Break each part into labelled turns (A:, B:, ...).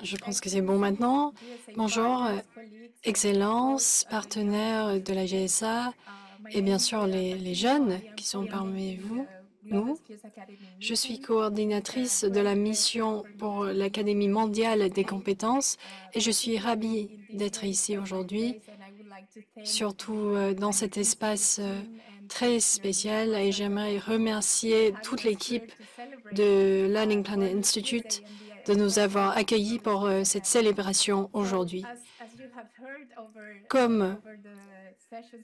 A: Je pense que c'est bon maintenant. Bonjour, Excellences, partenaires de la GSA et bien sûr les jeunes qui sont parmi vous, nous. Je suis coordinatrice de la mission pour l'Académie mondiale des compétences et je suis ravie d'être ici aujourd'hui, surtout dans cet espace très spécial, et j'aimerais remercier toute l'équipe de Learning Planet Institute de nous avoir accueillis pour cette célébration aujourd'hui. Comme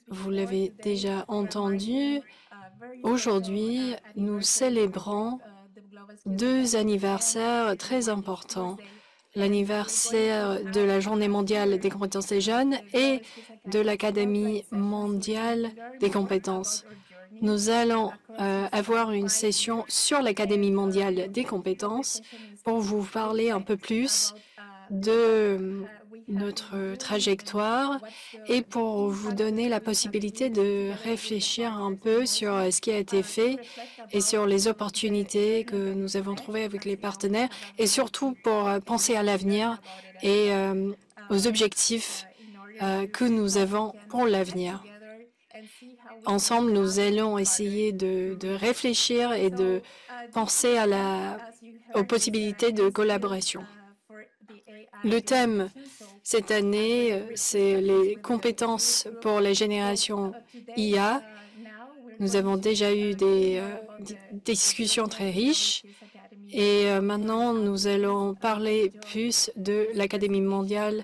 A: vous l'avez déjà entendu, aujourd'hui, nous célébrons deux anniversaires très importants. L'anniversaire de la Journée mondiale des compétences des jeunes et de l'Académie mondiale des compétences. Nous allons avoir une session sur l'Académie mondiale des compétences pour vous parler un peu plus de notre trajectoire et pour vous donner la possibilité de réfléchir un peu sur ce qui a été fait et sur les opportunités que nous avons trouvées avec les partenaires et surtout pour penser à l'avenir et aux objectifs que nous avons pour l'avenir. Ensemble, nous allons essayer de réfléchir et de penser aux possibilités de collaboration. Le thème cette année, c'est les compétences pour les générations IA. Nous avons déjà eu des discussions très riches et maintenant nous allons parler plus de l'Académie mondiale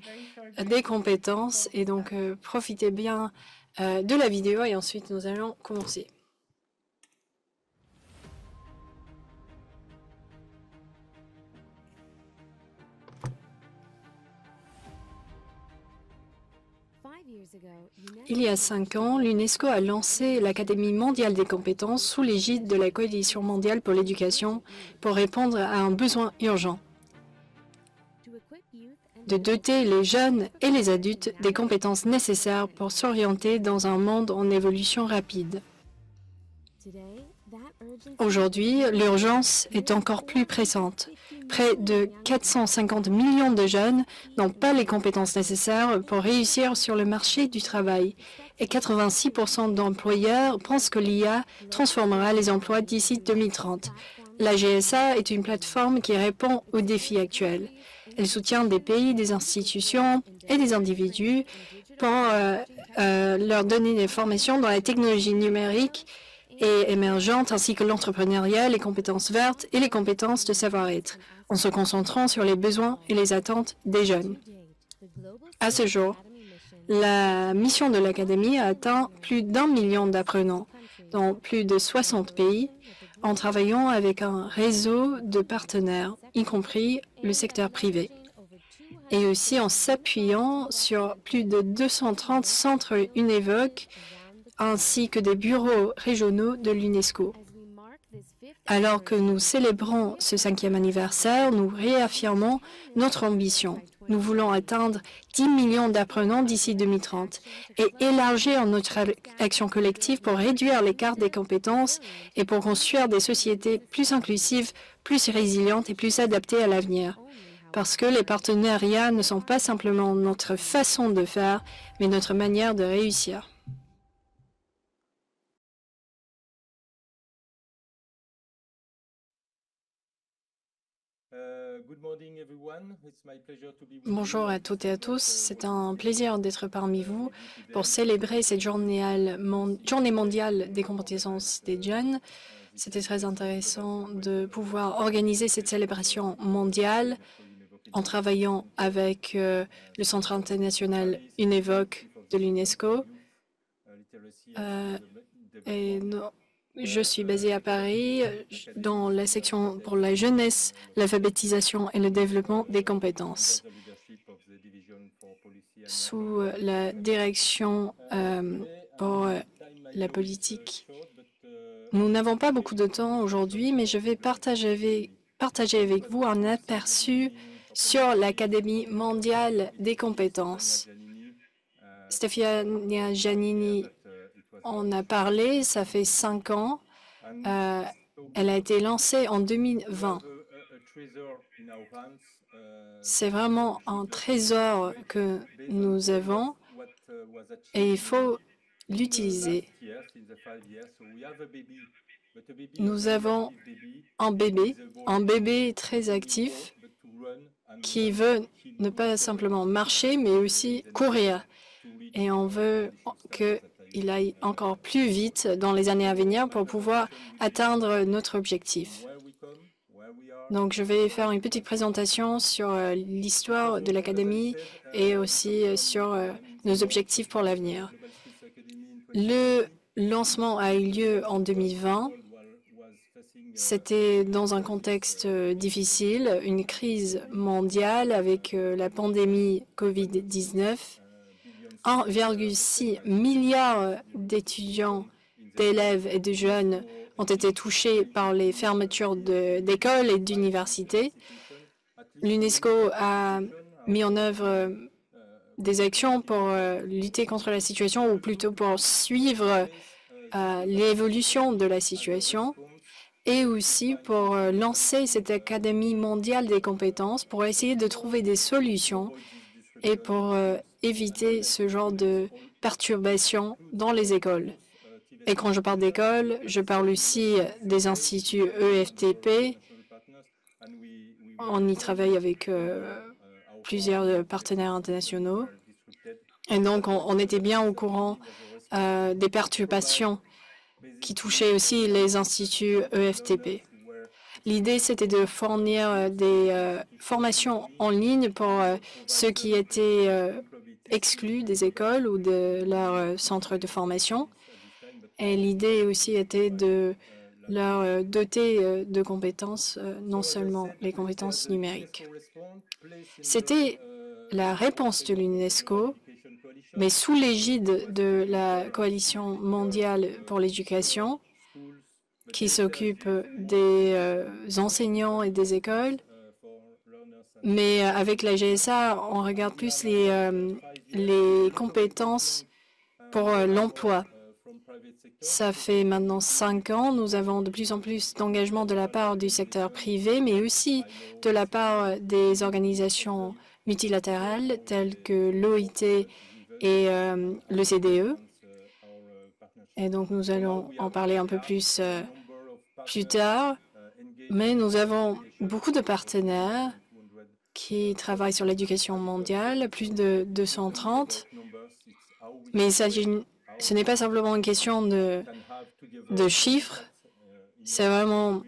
A: des compétences et donc profitez bien de la vidéo et ensuite nous allons commencer. Il y a 5 ans, l'UNESCO a lancé l'Académie mondiale des compétences sous l'égide de la Coalition mondiale pour l'éducation pour répondre à un besoin urgent de doter les jeunes et les adultes des compétences nécessaires pour s'orienter dans un monde en évolution rapide. Aujourd'hui, l'urgence est encore plus pressante. Près de 450 millions de jeunes n'ont pas les compétences nécessaires pour réussir sur le marché du travail et 86% d'employeurs pensent que l'IA transformera les emplois d'ici 2030. La GSA est une plateforme qui répond aux défis actuels. Elle soutient des pays, des institutions et des individus pour leur donner des formations dans la technologie numérique et émergentes, ainsi que l'entrepreneuriat, les compétences vertes et les compétences de savoir-être, en se concentrant sur les besoins et les attentes des jeunes. À ce jour, la mission de l'Académie a atteint plus d'1 million d'apprenants dans plus de 60 pays, en travaillant avec un réseau de partenaires, y compris le secteur privé, et aussi en s'appuyant sur plus de 230 centres UNEVOC ainsi que des bureaux régionaux de l'UNESCO. Alors que nous célébrons ce 5e anniversaire, nous réaffirmons notre ambition. Nous voulons atteindre 10 millions d'apprenants d'ici 2030 et élargir notre action collective pour réduire l'écart des compétences et pour construire des sociétés plus inclusives, plus résilientes et plus adaptées à l'avenir. Parce que les partenariats ne sont pas simplement notre façon de faire, mais notre manière de réussir. Bonjour à toutes et à tous. C'est un plaisir d'être parmi vous pour célébrer cette journée mondiale des compétences des jeunes. C'était très intéressant de pouvoir organiser cette célébration mondiale en travaillant avec le Centre international UNEVOC de l'UNESCO. Je suis basée à Paris dans la section pour la jeunesse, l'alphabétisation et le développement des compétences. Sous la direction pour la politique. Nous n'avons pas beaucoup de temps aujourd'hui, mais je vais partager avec vous un aperçu sur l'Académie mondiale des compétences. Stefania Giannini en a parlé, ça fait 5 ans. Elle a été lancée en 2020. C'est vraiment un trésor que nous avons et il faut l'utiliser. Nous avons un bébé très actif qui veut ne pas simplement marcher, mais aussi courir. Et on veut qu'il aille encore plus vite dans les années à venir pour pouvoir atteindre notre objectif. Donc, je vais faire une petite présentation sur l'histoire de l'Académie et aussi sur nos objectifs pour l'avenir. Le lancement a eu lieu en 2020. C'était dans un contexte difficile, une crise mondiale avec la pandémie COVID-19. 1,6 milliard d'étudiants, d'élèves et de jeunes ont été touchés par les fermetures d'écoles et d'universités. L'UNESCO a mis en œuvre des actions pour lutter contre la situation, ou plutôt pour suivre l'évolution de la situation, et aussi pour lancer cette Académie mondiale des compétences pour essayer de trouver des solutions et pour éviter ce genre de perturbations dans les écoles. Et quand je parle d'école, je parle aussi des instituts EFTP. On y travaille avec plusieurs partenaires internationaux. Et donc, on était bien au courant des perturbations qui touchaient aussi les instituts EFTP. L'idée, c'était de fournir des formations en ligne pour ceux qui étaient exclus des écoles ou de leur centre de formation. Et l'idée aussi était de leur doter de compétences, non seulement les compétences numériques. C'était la réponse de l'UNESCO, mais sous l'égide de la Coalition mondiale pour l'éducation, qui s'occupe des enseignants et des écoles. Mais avec la GSA, on regarde plus les compétences pour l'emploi. Ça fait maintenant 5 ans. Nous avons de plus en plus d'engagement de la part du secteur privé, mais aussi de la part des organisations multilatérales telles que l'OIT et le CDE. Et donc, nous allons en parler un peu plus tard. Mais nous avons beaucoup de partenaires qui travaillent sur l'éducation mondiale, plus de 230. Mais ce n'est pas simplement une question de chiffres, c'est vraiment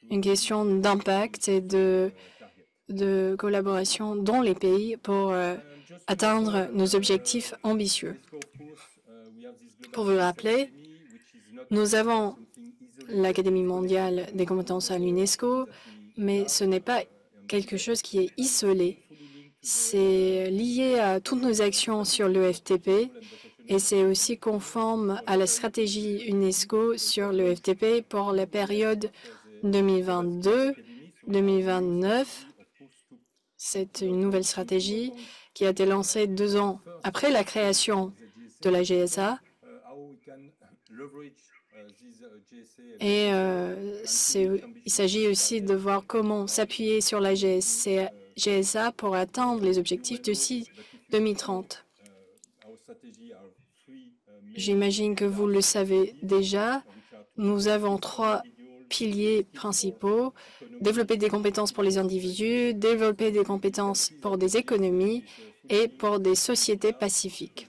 A: une question d'impact et de collaboration dans les pays pour atteindre nos objectifs ambitieux. Pour vous rappeler, nous avons l'Académie mondiale des compétences à l'UNESCO, mais ce n'est pas quelque chose qui est isolé. C'est lié à toutes nos actions sur l'EFTP et c'est aussi conforme à la stratégie UNESCO sur l'EFTP pour la période 2022-2029. C'est une nouvelle stratégie qui a été lancée 2 ans après la création de la GSA. Et il s'agit aussi de voir comment s'appuyer sur la GSA pour atteindre les objectifs d'ici 2030. J'imagine que vous le savez déjà. Nous avons 3 piliers principaux: développer des compétences pour les individus, développer des compétences pour des économies et pour des sociétés pacifiques.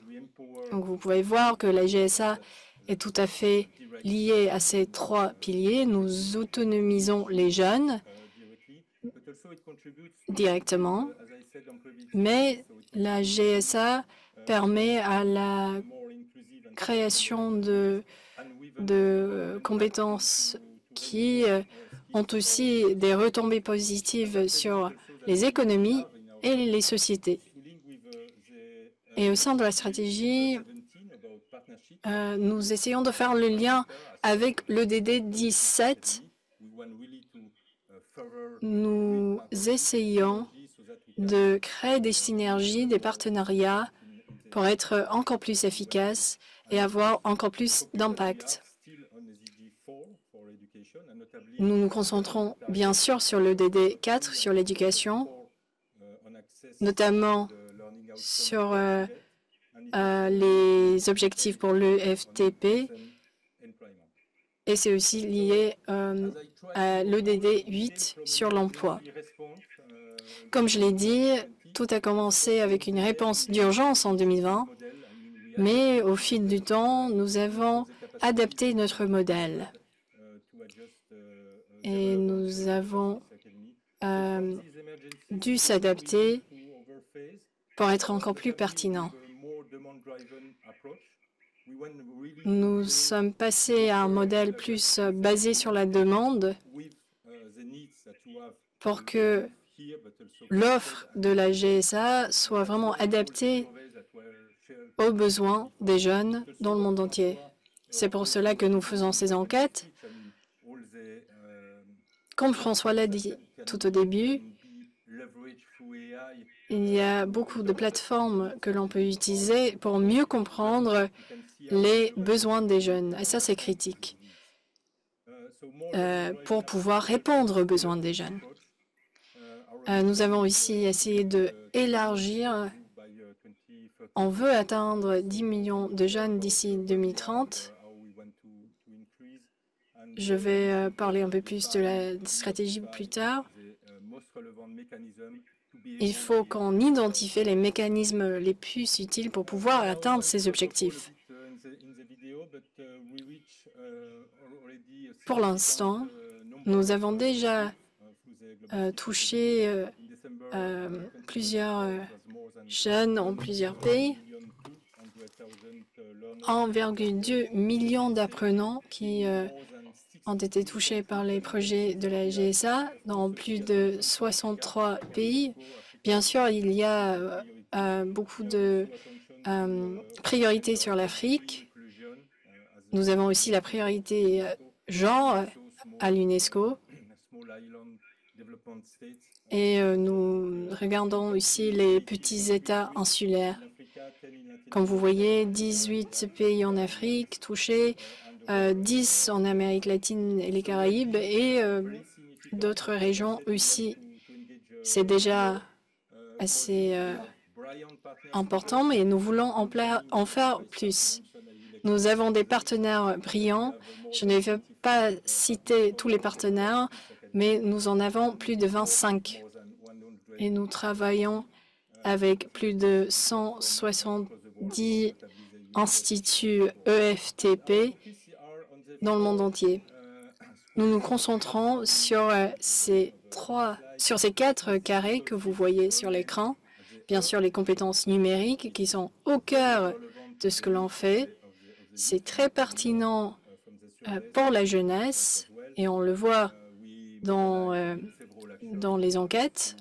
A: Donc, vous pouvez voir que la GSA est tout à fait liée à ces 3 piliers. Nous autonomisons les jeunes directement, mais la GSA permet à la création de compétences qui ont aussi des retombées positives sur les économies et les sociétés. Et au sein de la stratégie, nous essayons de faire le lien avec l'EDD 17. Nous essayons de créer des synergies, des partenariats pour être encore plus efficaces et avoir encore plus d'impact. Nous nous concentrons bien sûr sur le DD4, sur l'éducation, notamment sur les objectifs pour l'EFTP, et c'est aussi lié à l'EDD 8 sur l'emploi. Comme je l'ai dit, tout a commencé avec une réponse d'urgence en 2020, mais au fil du temps, nous avons adapté notre modèle et nous avons dû s'adapter pour être encore plus pertinent. Nous sommes passés à un modèle plus basé sur la demande pour que l'offre de la GSA soit vraiment adaptée aux besoins des jeunes dans le monde entier. C'est pour cela que nous faisons ces enquêtes. Comme François l'a dit tout au début, il y a beaucoup de plateformes que l'on peut utiliser pour mieux comprendre les besoins des jeunes. Et ça, c'est critique pour pouvoir répondre aux besoins des jeunes. Nous avons aussi essayé d'élargir. On veut atteindre 10 millions de jeunes d'ici 2030. Je vais parler un peu plus de la stratégie plus tard. Il faut qu'on identifie les mécanismes les plus utiles pour pouvoir atteindre ces objectifs. Pour l'instant, nous avons déjà touché plusieurs jeunes en plusieurs pays. 1,2 million d'apprenants qui ont été touchés par les projets de la GSA dans plus de 63 pays. Bien sûr, il y a beaucoup de priorités sur l'Afrique. Nous avons aussi la priorité genre à l'UNESCO. Et nous regardons aussi les petits États insulaires. Comme vous voyez, 18 pays en Afrique touchés, 10 en Amérique latine et les Caraïbes et d'autres régions aussi. C'est déjà assez important, mais nous voulons en faire plus. Nous avons des partenaires brillants. Je ne vais pas citer tous les partenaires, mais nous en avons plus de 25. Et nous travaillons avec plus de 170 instituts EFTP dans le monde entier. Nous nous concentrons sur ces 4 carrés que vous voyez sur l'écran. Bien sûr, les compétences numériques qui sont au cœur de ce que l'on fait. C'est très pertinent pour la jeunesse et on le voit dans les enquêtes.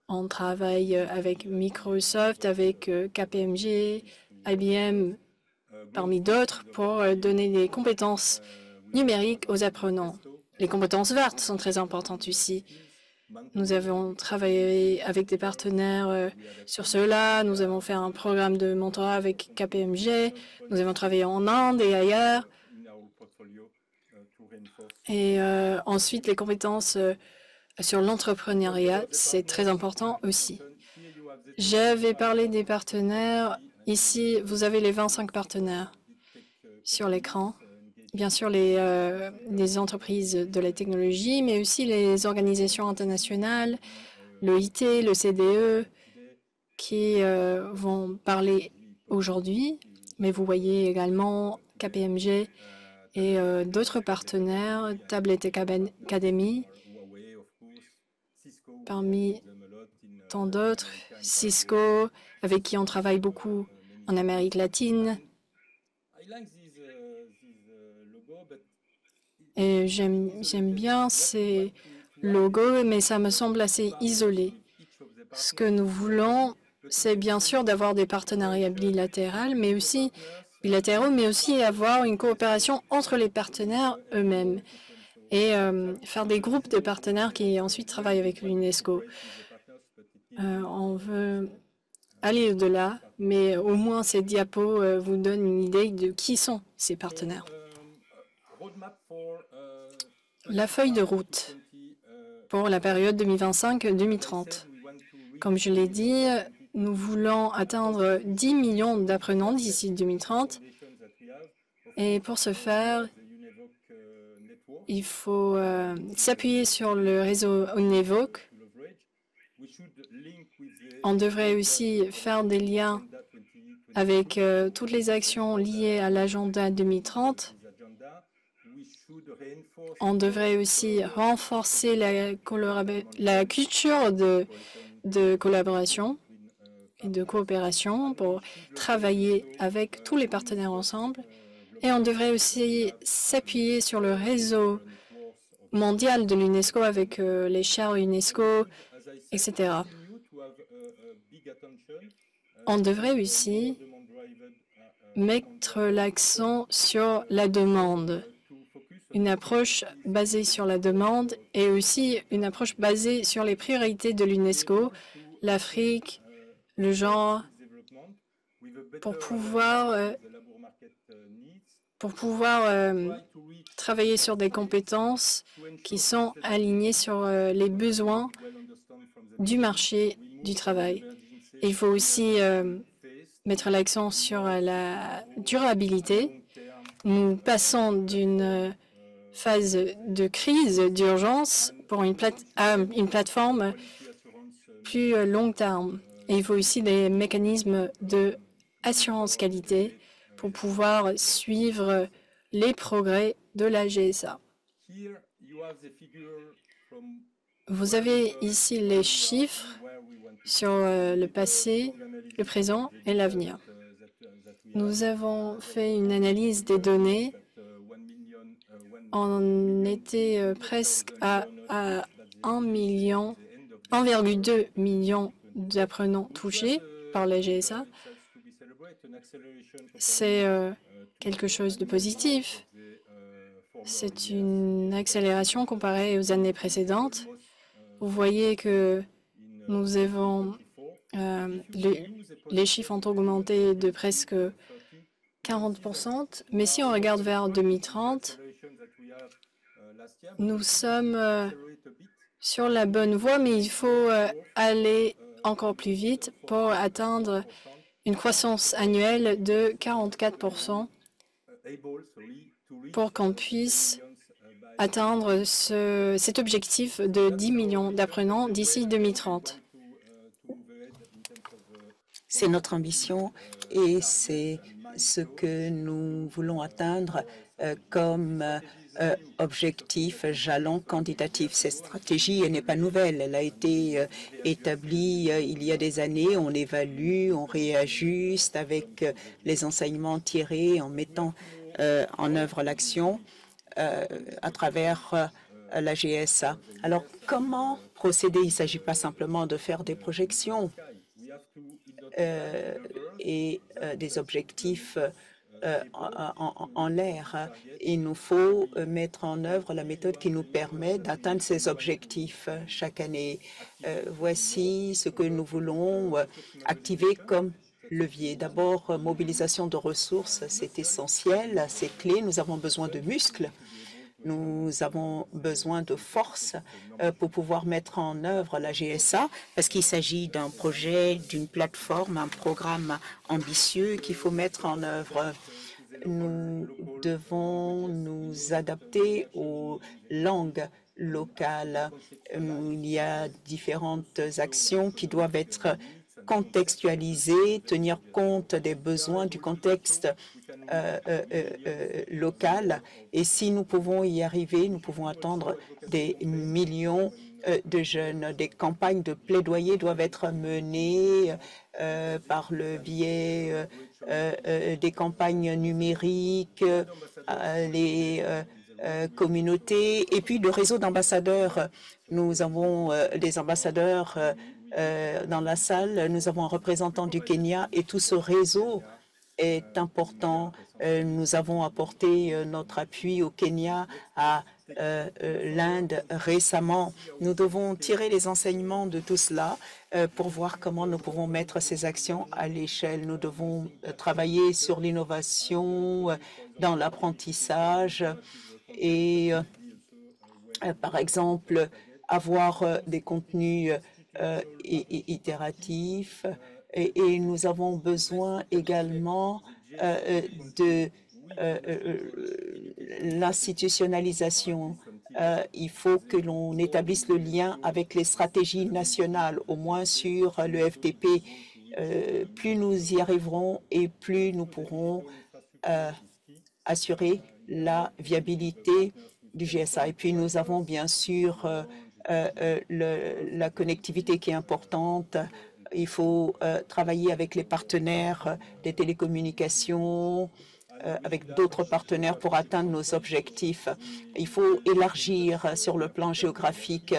A: On travaille avec Microsoft, avec KPMG, IBM, parmi d'autres, pour donner des compétences numériques aux apprenants. Les compétences vertes sont très importantes ici. Nous avons travaillé avec des partenaires sur cela. Nous avons fait un programme de mentorat avec KPMG. Nous avons travaillé en Inde et ailleurs. Et ensuite, les compétences sur l'entrepreneuriat, c'est très important aussi. J'avais parlé des partenaires. Ici, vous avez les 25 partenaires sur l'écran. Bien sûr, les entreprises de la technologie, mais aussi les organisations internationales, le IT, le CDE, qui vont parler aujourd'hui. Mais vous voyez également KPMG et d'autres partenaires, Tablet Academy, parmi tant d'autres, Cisco, avec qui on travaille beaucoup en Amérique latine. Et j'aime bien ces logos, mais ça me semble assez isolé. Ce que nous voulons, c'est bien sûr d'avoir des partenariats bilatéraux, mais aussi avoir une coopération entre les partenaires eux-mêmes et faire des groupes de partenaires qui ensuite travaillent avec l'UNESCO. On veut aller au-delà, mais au moins ces diapos vous donnent une idée de qui sont ces partenaires. la feuille de route pour la période 2025-2030. Comme je l'ai dit, nous voulons atteindre 10 millions d'apprenants d'ici 2030. Et pour ce faire, il faut s'appuyer sur le réseau UNEVOC. On devrait aussi faire des liens avec toutes les actions liées à l'agenda 2030. On devrait aussi renforcer la culture de collaboration et de coopération pour travailler avec tous les partenaires ensemble. Et on devrait aussi s'appuyer sur le réseau mondial de l'UNESCO avec les chaires UNESCO, etc. On devrait aussi mettre l'accent sur la demande, une approche basée sur la demande et aussi une approche basée sur les priorités de l'UNESCO, l'Afrique, le genre, pour pouvoir travailler sur des compétences qui sont alignées sur les besoins du marché du travail. Il faut aussi mettre l'accent sur la durabilité. Nous passons d'une phase de crise, d'urgence, à une plateforme plus long terme. Et il faut aussi des mécanismes d'assurance qualité pour pouvoir suivre les progrès de la GSA. Vous avez ici les chiffres sur le passé, le présent et l'avenir. Nous avons fait une analyse des données. On était presque à 1,2 million d'apprenants touchés par la GSA. C'est quelque chose de positif. C'est une accélération comparée aux années précédentes. Vous voyez que nous avons les chiffres ont augmenté de presque 40%. Mais si on regarde vers 2030, nous sommes sur la bonne voie, mais il faut aller encore plus vite pour atteindre une croissance annuelle de 44% pour qu'on puisse atteindre cet objectif de 10 millions d'apprenants d'ici 2030.
B: C'est notre ambition et c'est ce que nous voulons atteindre comme objectif jalon quantitatif. Cette stratégie n'est pas nouvelle. Elle a été établie il y a des années. On évalue, on réajuste avec les enseignements tirés en mettant en œuvre l'action à travers la GSA. Alors, comment procéder? Il ne s'agit pas simplement de faire des projections et des objectifs en l'air. Il nous faut mettre en œuvre la méthode qui nous permet d'atteindre ces objectifs chaque année. Voici ce que nous voulons activer comme levier. D'abord, mobilisation de ressources, c'est essentiel, c'est clé. Nous avons besoin de muscles. Nous avons besoin de force pour pouvoir mettre en œuvre la GSA parce qu'il s'agit d'un projet, d'une plateforme, un programme ambitieux qu'il faut mettre en œuvre. Nous devons nous adapter aux langues locales. Il y a différentes actions qui doivent être contextualiser, tenir compte des besoins du contexte local. Et si nous pouvons y arriver, nous pouvons attendre des millions de jeunes. Des campagnes de plaidoyer doivent être menées par le biais des campagnes numériques, les communautés et puis le réseau d'ambassadeurs. Nous avons des ambassadeurs dans la salle. Nous avons un représentant du Kenya et tout ce réseau est important. Nous avons apporté notre appui au Kenya, à l'Inde récemment. Nous devons tirer les enseignements de tout cela pour voir comment nous pouvons mettre ces actions à l'échelle. Nous devons travailler sur l'innovation, dans l'apprentissage et Par exemple, avoir des contenus itératifs et nous avons besoin également de l'institutionnalisation. Il faut que l'on établisse le lien avec les stratégies nationales, au moins sur le FTP. Plus nous y arriverons et plus nous pourrons assurer la viabilité du GSA. Et puis nous avons bien sûr la connectivité qui est importante. Il faut travailler avec les partenaires des télécommunications, avec d'autres partenaires pour atteindre nos objectifs. Il faut élargir sur le plan géographique.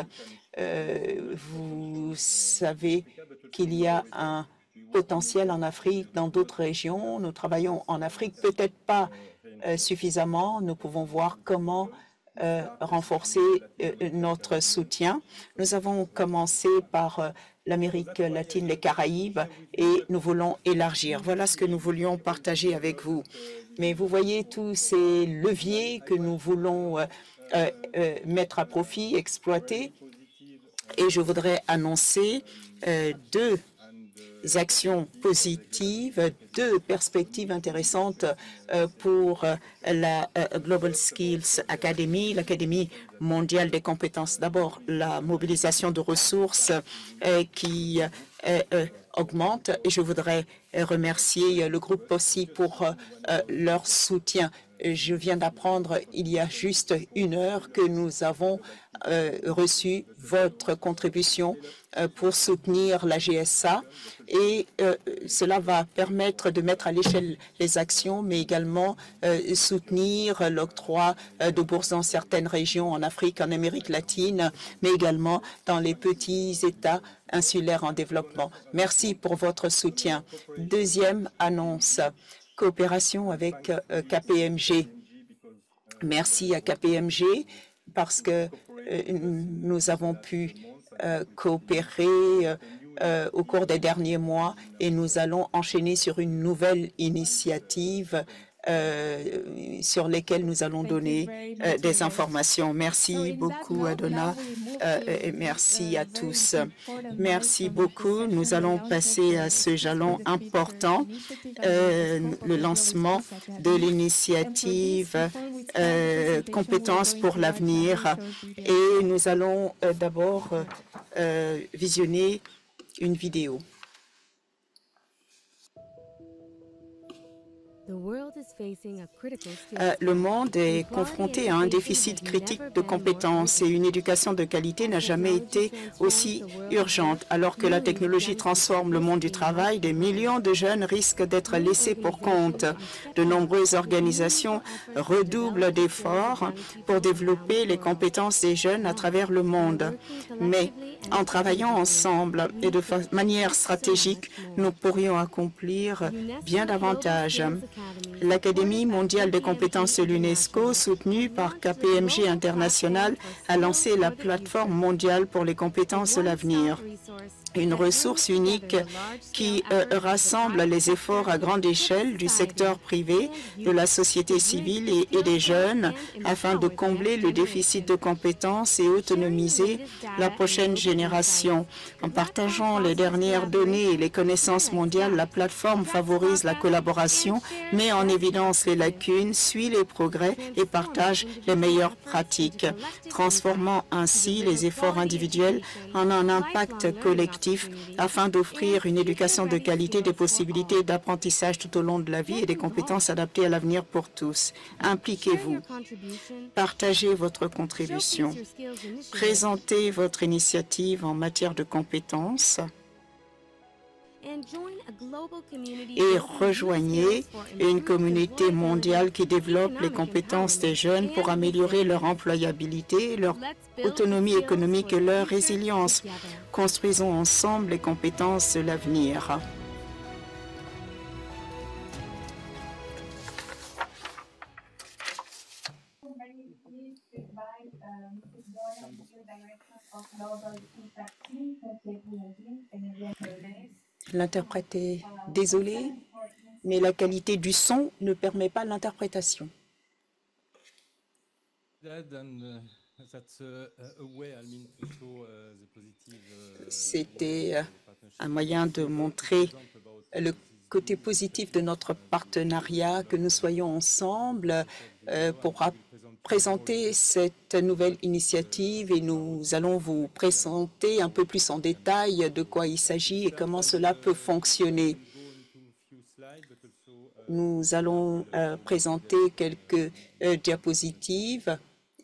B: Vous savez qu'il y a un potentiel en Afrique, dans d'autres régions. Nous travaillons en Afrique, peut-être pas suffisamment. Nous pouvons voir comment renforcer notre soutien. Nous avons commencé par l'Amérique latine, les Caraïbes, et nous voulons élargir. Voilà ce que nous voulions partager avec vous. Mais vous voyez tous ces leviers que nous voulons mettre à profit, exploiter. Et je voudrais annoncer deux actions positives, deux perspectives intéressantes pour la Global Skills Academy, l'Académie mondiale des compétences. D'abord, la mobilisation de ressources qui augmente et je voudrais remercier le groupe POSSI pour leur soutien. Je viens d'apprendre il y a juste une heure que nous avons reçu votre contribution pour soutenir la GSA et cela va permettre de mettre à l'échelle les actions, mais également soutenir l'octroi de bourses dans certaines régions en Afrique, en Amérique latine, mais également dans les petits États insulaires en développement. Merci pour votre soutien. Deuxième annonce, coopération avec KPMG. Merci à KPMG parce que nous avons pu coopérer au cours des derniers mois et nous allons enchaîner sur une nouvelle initiative sur lesquelles nous allons donner des informations. Merci beaucoup, Adona, et merci à tous. Merci beaucoup. Nous allons passer à ce jalon important, le lancement de l'initiative Compétences pour l'avenir. Et nous allons d'abord visionner une vidéo. Le monde est confronté à un déficit critique de compétences et une éducation de qualité n'a jamais été aussi urgente. Alors que la technologie transforme le monde du travail, des millions de jeunes risquent d'être laissés pour compte. De nombreuses organisations redoublent d'efforts pour développer les compétences des jeunes à travers le monde. Mais en travaillant ensemble et de manière stratégique, nous pourrions accomplir bien davantage. L'Académie mondiale des compétences de l'UNESCO, soutenue par KPMG International, a lancé la plateforme mondiale pour les compétences de l'avenir. Une ressource unique qui rassemble les efforts à grande échelle du secteur privé, de la société civile et des jeunes afin de combler le déficit de compétences et autonomiser la prochaine génération. En partageant les dernières données et les connaissances mondiales, la plateforme favorise la collaboration, met en évidence les lacunes, suit les progrès et partage les meilleures pratiques, transformant ainsi les efforts individuels en un impact collectif afin d'offrir une éducation de qualité, des possibilités d'apprentissage tout au long de la vie et des compétences adaptées à l'avenir pour tous. Impliquez-vous. Partagez votre contribution. Présentez votre initiative en matière de compétences et rejoignez une communauté mondiale qui développe les compétences des jeunes pour améliorer leur employabilité, leur autonomie économique et leur résilience. Construisons ensemble les compétences de l'avenir. L'interprète est désolé, mais la qualité du son ne permet pas l'interprétation. C'était un moyen de montrer le côté positif de notre partenariat, que nous soyons ensemble pour présenter cette nouvelle initiative et nous allons vous présenter un peu plus en détail de quoi il s'agit et comment cela peut fonctionner. Nous allons présenter quelques diapositives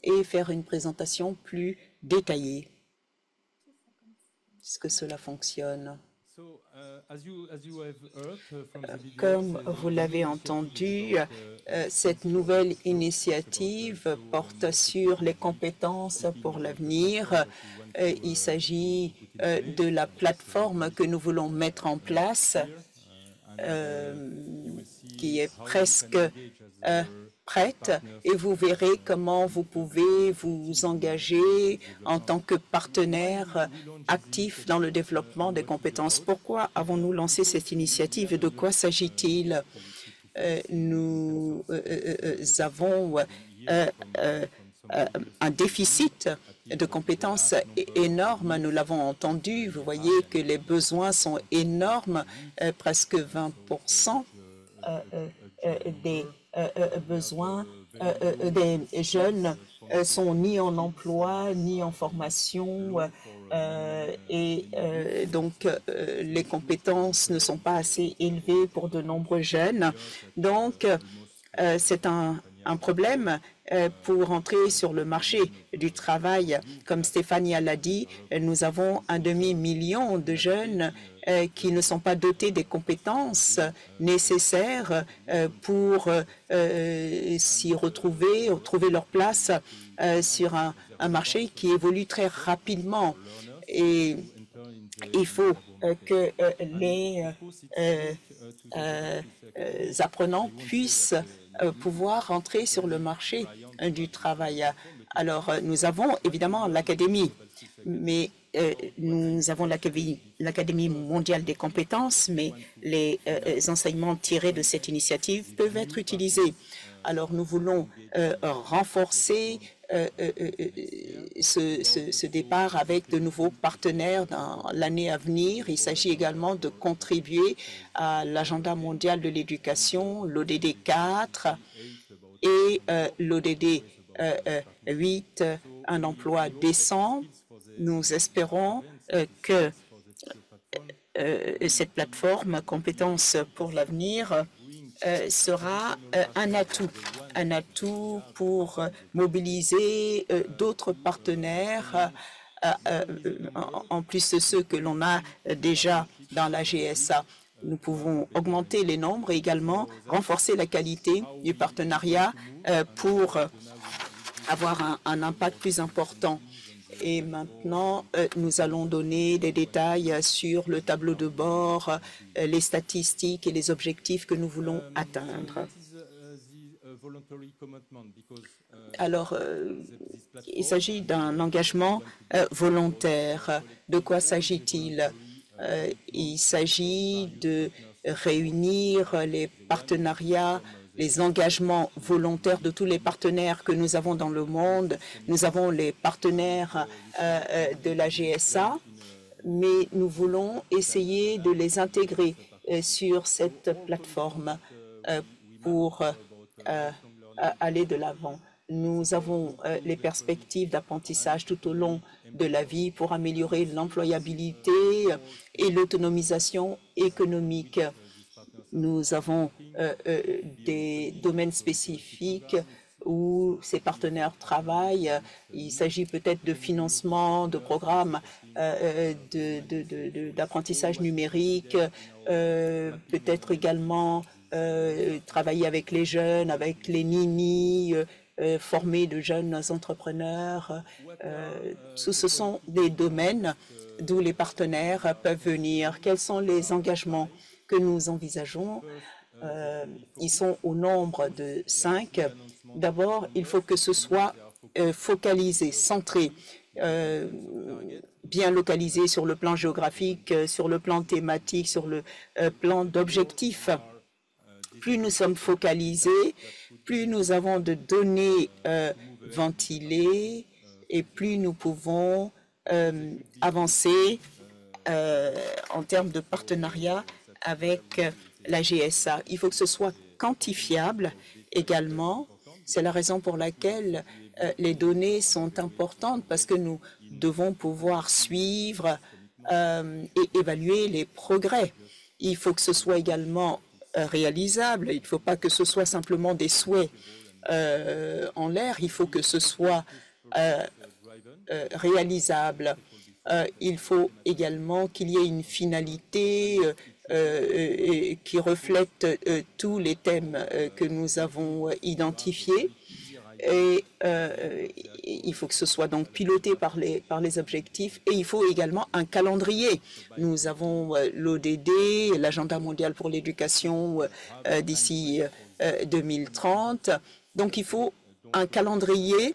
B: et faire une présentation plus détaillée. Est-ce que cela fonctionne? Comme vous l'avez entendu, cette nouvelle initiative porte sur les compétences pour l'avenir. Il s'agit de la plateforme que nous voulons mettre en place, qui est presque prête, et vous verrez comment vous pouvez vous engager en tant que partenaire actif dans le développement des compétences. Pourquoi avons-nous lancé cette initiative et de quoi s'agit-il? Nous avons un déficit de compétences énorme, nous l'avons entendu. Vous voyez que les besoins sont énormes, presque 20% des besoins des jeunes sont ni en emploi, ni en formation, et donc les compétences ne sont pas assez élevées pour de nombreux jeunes. Donc, c'est un problème pour entrer sur le marché du travail. Comme Stéphanie l'a dit, nous avons 1,5 million de jeunes qui ne sont pas dotés des compétences nécessaires pour s'y retrouver, trouver leur place sur un marché qui évolue très rapidement. Et il faut que les apprenants puissent pouvoir entrer sur le marché du travail. Alors, nous avons évidemment l'académie, mais nous avons l'Académie mondiale des compétences, mais les enseignements tirés de cette initiative peuvent être utilisés. Alors, nous voulons renforcer ce départ avec de nouveaux partenaires dans l'année à venir. Il s'agit également de contribuer à l'agenda mondial de l'éducation, l'ODD 4 et l'ODD 8, un emploi décent. Nous espérons que cette plateforme Compétences pour l'avenir sera un atout pour mobiliser d'autres partenaires, en plus de ceux que l'on a déjà dans la GSA. Nous pouvons augmenter les nombres et également renforcer la qualité du partenariat pour avoir un impact plus important. Et maintenant, nous allons donner des détails sur le tableau de bord, les statistiques et les objectifs que nous voulons atteindre. Alors, il s'agit d'un engagement volontaire. De quoi s'agit-il? Il s'agit de réunir les partenariats, les engagements volontaires de tous les partenaires que nous avons dans le monde. Nous avons les partenaires de la GSA, mais nous voulons essayer de les intégrer sur cette plateforme pour aller de l'avant. Nous avons les perspectives d'apprentissage tout au long de la vie pour améliorer l'employabilité et l'autonomisation économique. Nous avons des domaines spécifiques où ces partenaires travaillent. Il s'agit peut-être de financement, de programmes d'apprentissage numérique, peut-être également travailler avec les jeunes, avec les NINI, former de jeunes entrepreneurs. Ce sont des domaines d'où les partenaires peuvent venir. Quels sont les engagements que nous envisageons? Ils sont au nombre de 5. D'abord, il faut que ce soit focalisé, centré, bien localisé sur le plan géographique, sur le plan thématique, sur le plan d'objectifs. Plus nous sommes focalisés, plus nous avons de données ventilées et plus nous pouvons avancer en termes de partenariat avec la GSA. Il faut que ce soit quantifiable également. C'est la raison pour laquelle les données sont importantes, parce que nous devons pouvoir suivre et évaluer les progrès. Il faut que ce soit également réalisable. Il ne faut pas que ce soit simplement des souhaits en l'air. Il faut que ce soit réalisable. Il faut également qu'il y ait une finalité qui reflète tous les thèmes que nous avons identifiés. Et il faut que ce soit donc piloté par les objectifs, et il faut également un calendrier. Nous avons l'ODD, l'Agenda mondial pour l'éducation d'ici 2030. Donc il faut un calendrier,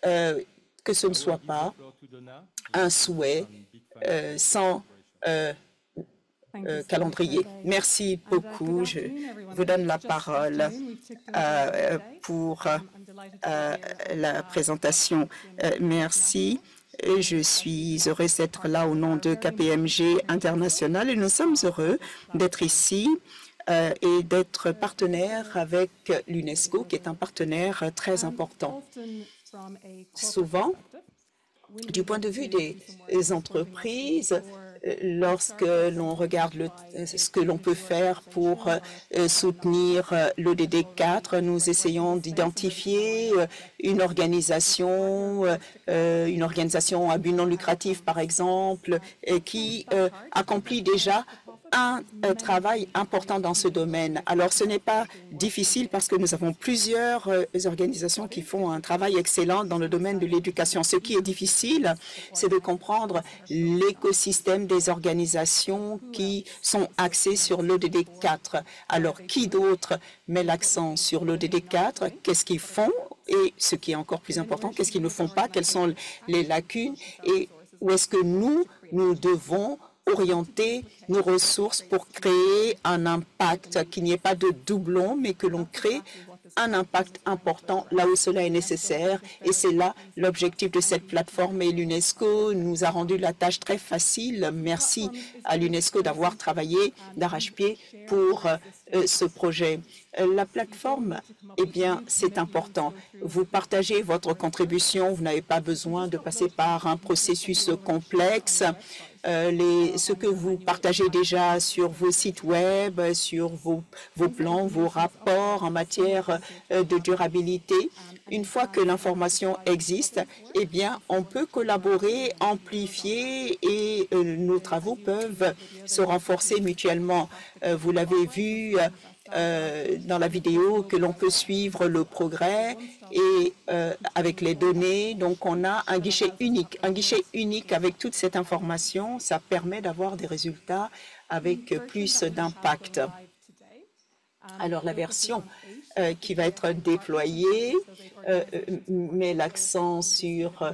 B: que ce ne soit pas un souhait sans calendrier. Merci beaucoup. Je vous donne la parole pour la présentation. Merci. Je suis heureuse d'être là au nom de KPMG International, et nous sommes heureux d'être ici et d'être partenaire avec l'UNESCO, qui est un partenaire très important. Souvent, du point de vue des entreprises, lorsque l'on regarde ce que l'on peut faire pour soutenir l'ODD 4, nous essayons d'identifier une organisation à but non lucratif, par exemple, qui accomplit déjà un travail important dans ce domaine. Alors, ce n'est pas difficile, parce que nous avons plusieurs organisations qui font un travail excellent dans le domaine de l'éducation. Ce qui est difficile, c'est de comprendre l'écosystème des organisations qui sont axées sur l'ODD 4. Alors, qui d'autre met l'accent sur l'ODD 4? Qu'est-ce qu'ils font? Et ce qui est encore plus important, qu'est-ce qu'ils ne font pas? Quelles sont les lacunes? Et où est-ce que nous devons orienter nos ressources pour créer un impact, qu'il n'y ait pas de doublon, mais que l'on crée un impact important là où cela est nécessaire. Et c'est là l'objectif de cette plateforme. Et l'UNESCO nous a rendu la tâche très facile. Merci à l'UNESCO d'avoir travaillé d'arrache-pied pour ce projet. La plateforme, eh bien, c'est important. Vous partagez votre contribution. Vous n'avez pas besoin de passer par un processus complexe. Ce que vous partagez déjà sur vos sites web, sur vos plans, vos rapports en matière de durabilité. Une fois que l'information existe, eh bien, on peut collaborer, amplifier, et nos travaux peuvent se renforcer mutuellement. Vous l'avez vu dans la vidéo, que l'on peut suivre le progrès et avec les données. Donc, on a un guichet unique avec toute cette information. Ça permet d'avoir des résultats avec plus d'impact. Alors, la version qui va être déployée met l'accent sur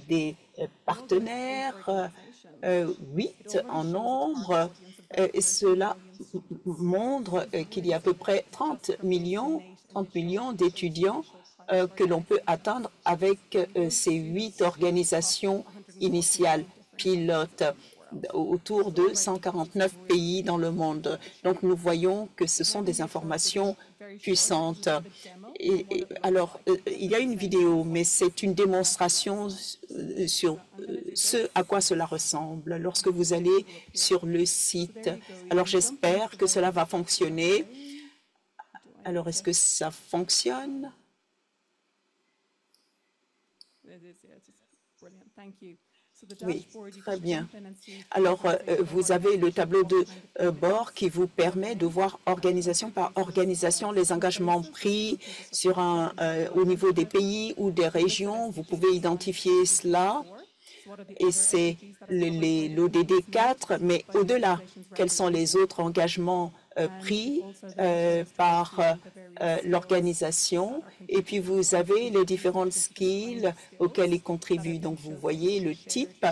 B: des partenaires, 8 en nombre. Cela montre qu'il y a à peu près 30 millions d'étudiants que l'on peut atteindre avec ces 8 organisations initiales pilotes autour de 149 pays dans le monde. Donc, nous voyons que ce sont des informations puissantes. Alors, il y a une vidéo, mais c'est une démonstration sur ce à quoi cela ressemble lorsque vous allez sur le site. Alors, j'espère que cela va fonctionner. Alors, est-ce que ça fonctionne? Oui, très bien. Alors, vous avez le tableau de bord qui vous permet de voir organisation par organisation les engagements pris au niveau des pays ou des régions. Vous pouvez identifier cela. Et c'est l'ODD 4, mais au-delà, quels sont les autres engagements pris par l'organisation? Et puis, vous avez les différentes skills auxquelles ils contribuent. Donc, vous voyez le type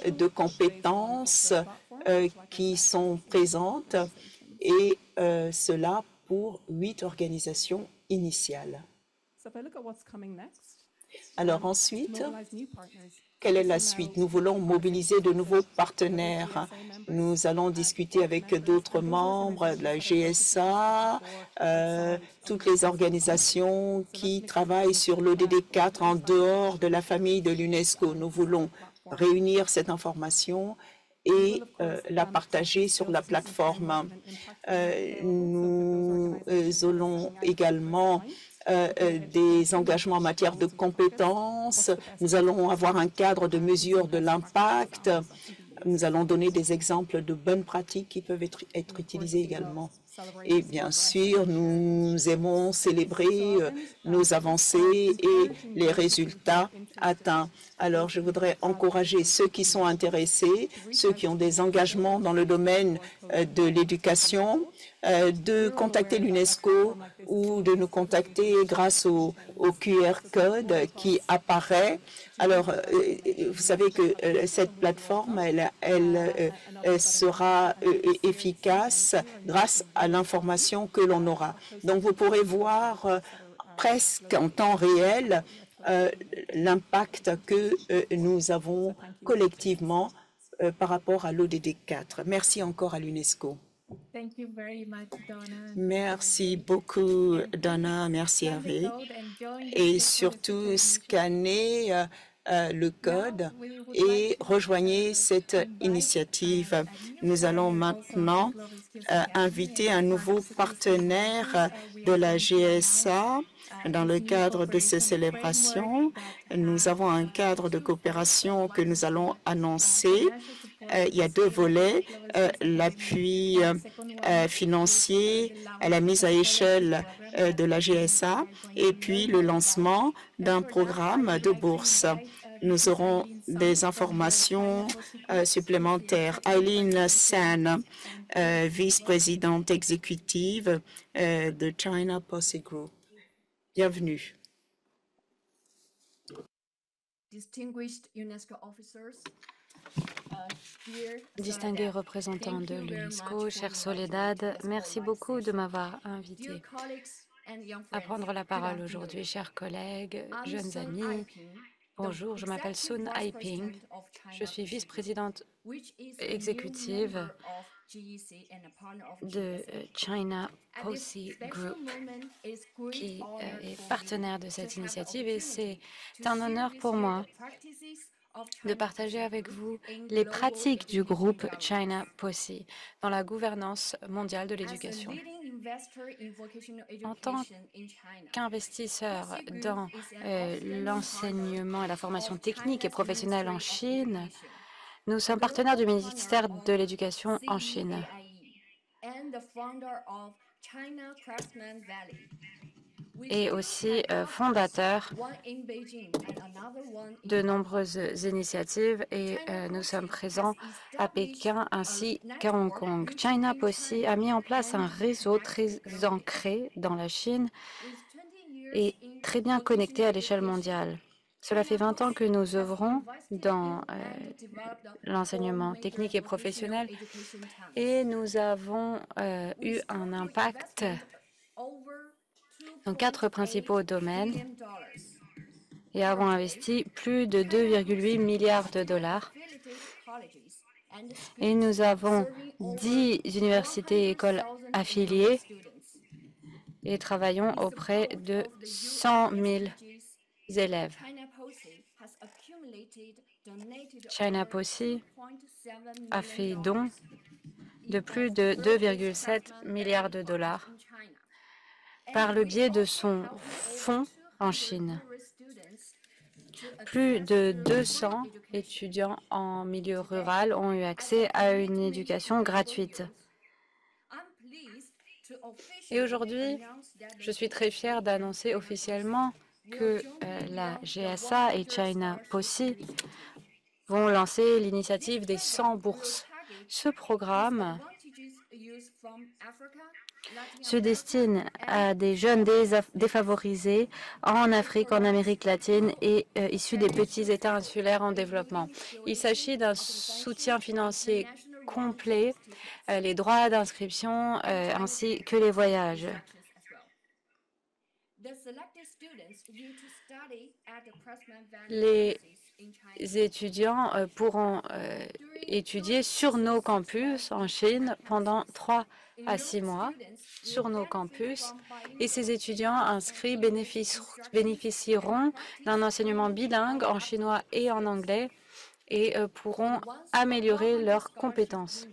B: de compétences qui sont présentes, et cela pour 8 organisations initiales. Alors ensuite, quelle est la suite? Nous voulons mobiliser de nouveaux partenaires. Nous allons discuter avec d'autres membres de la GSA, toutes les organisations qui travaillent sur l'ODD 4 en dehors de la famille de l'UNESCO. Nous voulons réunir cette information et la partager sur la plateforme. Nous allons également des engagements en matière de compétences. Nous allons avoir un cadre de mesure de l'impact. Nous allons donner des exemples de bonnes pratiques qui peuvent être utilisées également. Et bien sûr, nous aimons célébrer nos avancées et les résultats atteints. Alors, je voudrais encourager ceux qui sont intéressés, ceux qui ont des engagements dans le domaine de l'éducation, de contacter l'UNESCO ou de nous contacter grâce au QR code qui apparaît. Alors, vous savez que cette plateforme, elle sera efficace grâce à l'information que l'on aura. Donc, vous pourrez voir presque en temps réel l'impact que nous avons collectivement par rapport à l'ODD 4. Merci encore à l'UNESCO. Merci beaucoup, Donna. Merci, Harry. Et surtout, scannez le code et rejoignez cette initiative. Nous allons maintenant inviter un nouveau partenaire de la GSA dans le cadre de ces célébrations. Nous avons un cadre de coopération que nous allons annoncer. Il y a deux volets, l'appui financier à la mise à échelle de la GSA et puis le lancement d'un programme de bourse. Nous aurons des informations supplémentaires. Eileen San, vice-présidente exécutive de China Posse Group. Bienvenue.
C: Distingués représentants de l'UNESCO, chère Soledad, merci beaucoup de m'avoir invité à prendre la parole aujourd'hui. Chers collègues, jeunes amis, bonjour, je m'appelle Sun Aiping. Je suis vice-présidente exécutive de China Posse Group, qui est partenaire de cette initiative, et c'est un honneur pour moi de partager avec vous les pratiques du groupe China Posse dans la gouvernance mondiale de l'éducation. En tant qu'investisseur dans l'enseignement et la formation technique et professionnelle en Chine, nous sommes partenaires du ministère de l'Éducation en Chine. Et aussi fondateur de nombreuses initiatives, et nous sommes présents à Pékin ainsi qu'à Hong Kong. China Posse a mis en place un réseau très ancré dans la Chine et très bien connecté à l'échelle mondiale. Cela fait 20 ans que nous œuvrons dans l'enseignement technique et professionnel, et nous avons eu un impact dans 4 principaux domaines et avons investi plus de 2,8 milliards de dollars. Et nous avons 10 universités et écoles affiliées et travaillons auprès de 100 000 élèves. China Posse a fait don de plus de 2,7 milliards de dollars par le biais de son fonds en Chine. Plus de 200 étudiants en milieu rural ont eu accès à une éducation gratuite. Et aujourd'hui, je suis très fière d'annoncer officiellement que la GSA et China Posse vont lancer l'initiative des 100 bourses. Ce programme se destine à des jeunes défavorisés en Afrique, en Amérique latine et issus des petits États insulaires en développement. Il s'agit d'un soutien financier complet, les droits d'inscription ainsi que les voyages. Les étudiants pourront étudier sur nos campus en Chine pendant 3 à 6 mois sur nos campus et ces étudiants inscrits bénéficieront d'un enseignement bilingue en chinois et en anglais et pourront améliorer leurs compétences.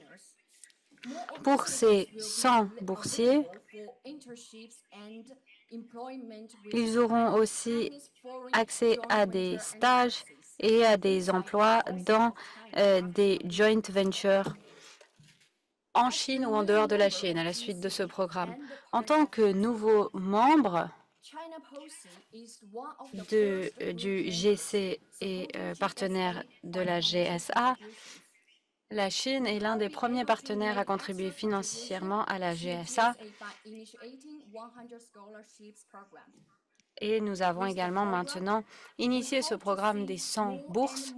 C: Pour ces 100 boursiers, ils auront aussi accès à des stages et à des emplois dans des joint ventures en Chine ou en dehors de la Chine à la suite de ce programme. En tant que nouveau membre du GC et partenaire de la GSA, la Chine est l'un des premiers partenaires à contribuer financièrement à la GSA et nous avons également maintenant initié ce programme des 100 bourses.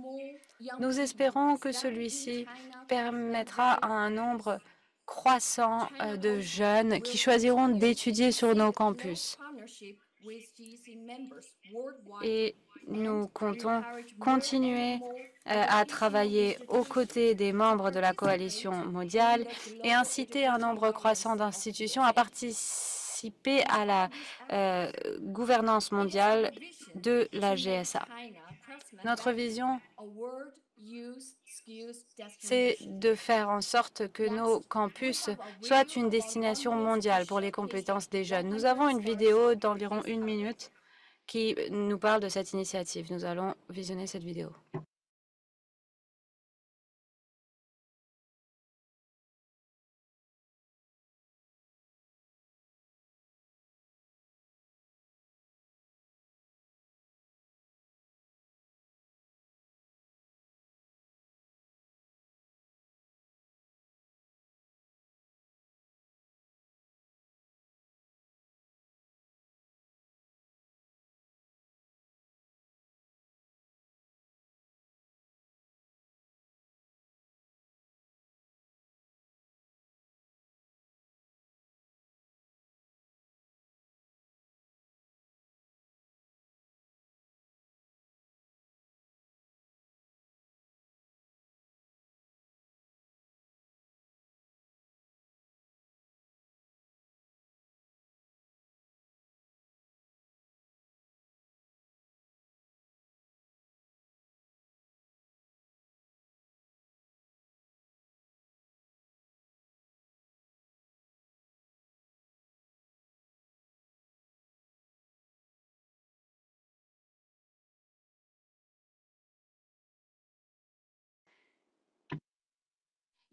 C: Nous espérons que celui-ci permettra à un nombre croissant de jeunes qui choisiront d'étudier sur nos campus. Et nous comptons continuer à travailler aux côtés des membres de la coalition mondiale et inciter un nombre croissant d'institutions à participer à la gouvernance mondiale de la GSA. Notre vision, c'est de faire en sorte que nos campus soient une destination mondiale pour les compétences des jeunes. Nous avons une vidéo d'environ 1 minute qui nous parle de cette initiative. Nous allons visionner cette vidéo.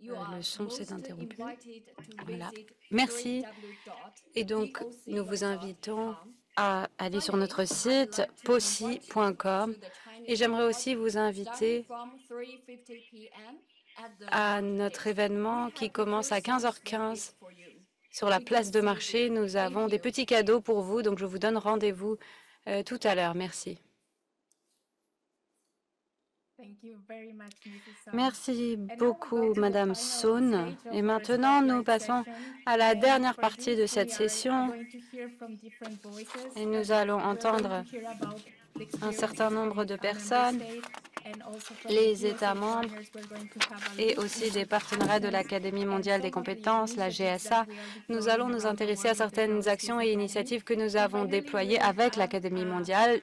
C: Le son s'est interrompu. Voilà. Merci. Et donc, nous vous invitons à aller sur notre site possi.com et j'aimerais aussi vous inviter à notre événement qui commence à 15h15 sur la place de marché. Nous avons des petits cadeaux pour vous, donc je vous donne rendez-vous tout à l'heure. Merci. Merci beaucoup, Madame Sohn. Et maintenant, nous passons à la dernière partie de cette session et nous allons entendre un certain nombre de personnes, les États membres et aussi des partenariats de l'Académie mondiale des compétences, la GSA. Nous allons nous intéresser à certaines actions et initiatives que nous avons déployées avec l'Académie mondiale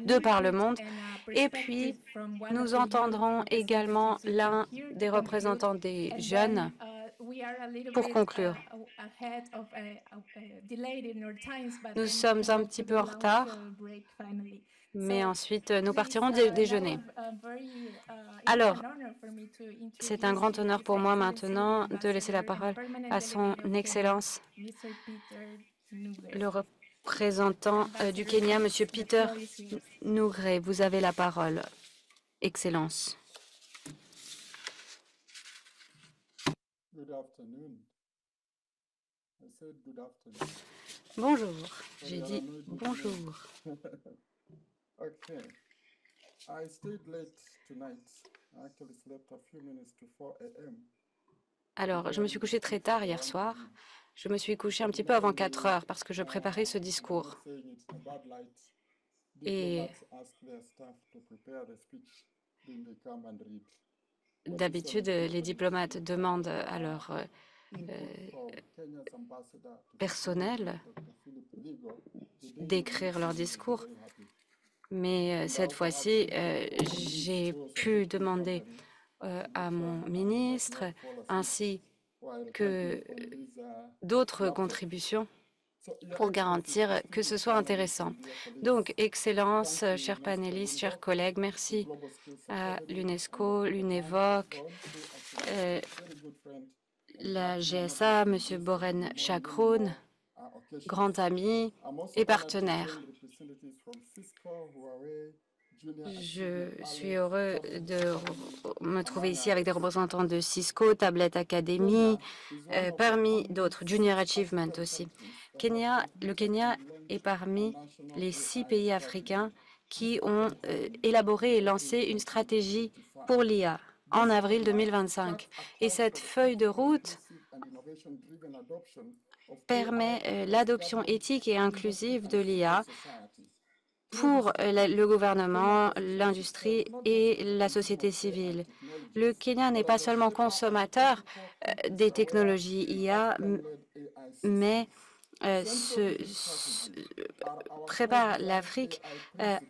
C: de par le monde. Et puis, nous entendrons également l'un des représentants des jeunes pour conclure. Nous sommes un petit peu en retard, mais ensuite, nous partirons déjeuner. Alors, c'est un grand honneur pour moi maintenant de laisser la parole à son Excellence, le représentant du Kenya, Monsieur Peter Nugre. Vous avez la parole, Excellence. Bonjour, j'ai dit bonjour. Alors, je me suis couché très tard hier soir. Je me suis couchée un petit peu avant 4 heures parce que je préparais ce discours. Et d'habitude, les diplomates demandent à leur personnel d'écrire leur discours. Mais cette fois-ci, j'ai pu demander à mon ministre ainsi que d'autres contributions pour garantir que ce soit intéressant. Donc, Excellence, chers panélistes, chers collègues, merci à l'UNESCO, l'UNEVOC, la GSA, M. Boren Chakroun, grand ami et partenaire. Je suis heureux de me trouver ici avec des représentants de Cisco, Tablet Academy, parmi d'autres, Junior Achievement aussi. Le Kenya est parmi les 6 pays africains qui ont élaboré et lancé une stratégie pour l'IA en avril 2025. Et cette feuille de route permet l'adoption éthique et inclusive de l'IA pour le gouvernement, l'industrie et la société civile. Le Kenya n'est pas seulement consommateur des technologies IA, mais prépare l'Afrique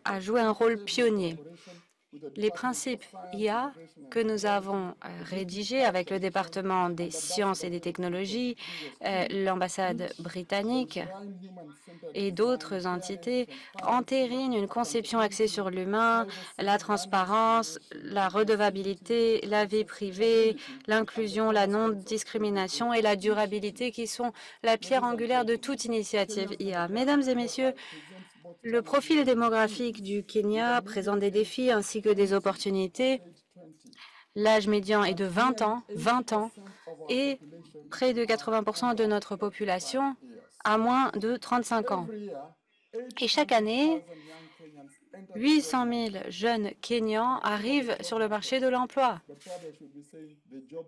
C: à jouer un rôle pionnier. Les principes IA que nous avons rédigés avec le département des sciences et des technologies, l'ambassade britannique et d'autres entités entérinent une conception axée sur l'humain, la transparence, la redevabilité, la vie privée, l'inclusion, la non-discrimination et la durabilité qui sont la pierre angulaire de toute initiative IA. Mesdames et messieurs, le profil démographique du Kenya présente des défis ainsi que des opportunités. L'âge médian est de 20 ans, et près de 80% de notre population a moins de 35 ans. Et chaque année, 800 000 jeunes Kenyans arrivent sur le marché de l'emploi.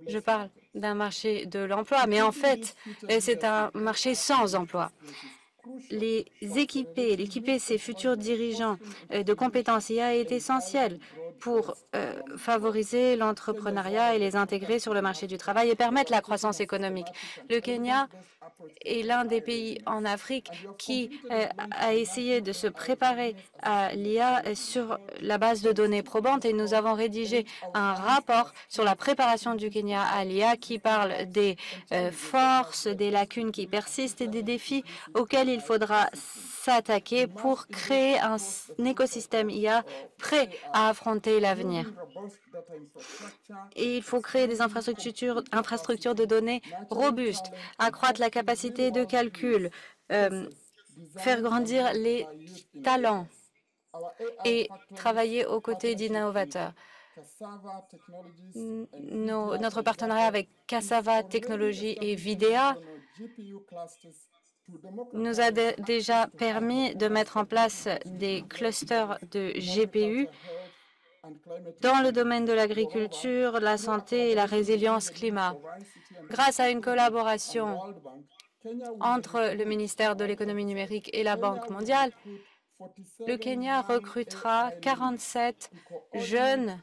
C: Je parle d'un marché de l'emploi, mais en fait, c'est un marché sans emploi. L'équiper ces futurs dirigeants de compétences IA est essentiel pour favoriser l'entrepreneuriat et les intégrer sur le marché du travail et permettre la croissance économique. Le Kenya est l'un des pays en Afrique qui a essayé de se préparer à l'IA sur la base de données probantes et nous avons rédigé un rapport sur la préparation du Kenya à l'IA qui parle des forces, des lacunes qui persistent et des défis auxquels il faudra s'attaquer pour créer un écosystème IA prêt à affronter l'avenir. Et il faut créer des infrastructures de données robustes, accroître la capacité de calcul, faire grandir les talents et travailler aux côtés d'innovateurs. Notre partenariat avec Cassava Technologies et Videa nous a déjà permis de mettre en place des clusters de GPU dans le domaine de l'agriculture, la santé et la résilience climat. Grâce à une collaboration entre le ministère de l'économie numérique et la Banque mondiale, le Kenya recrutera 47 jeunes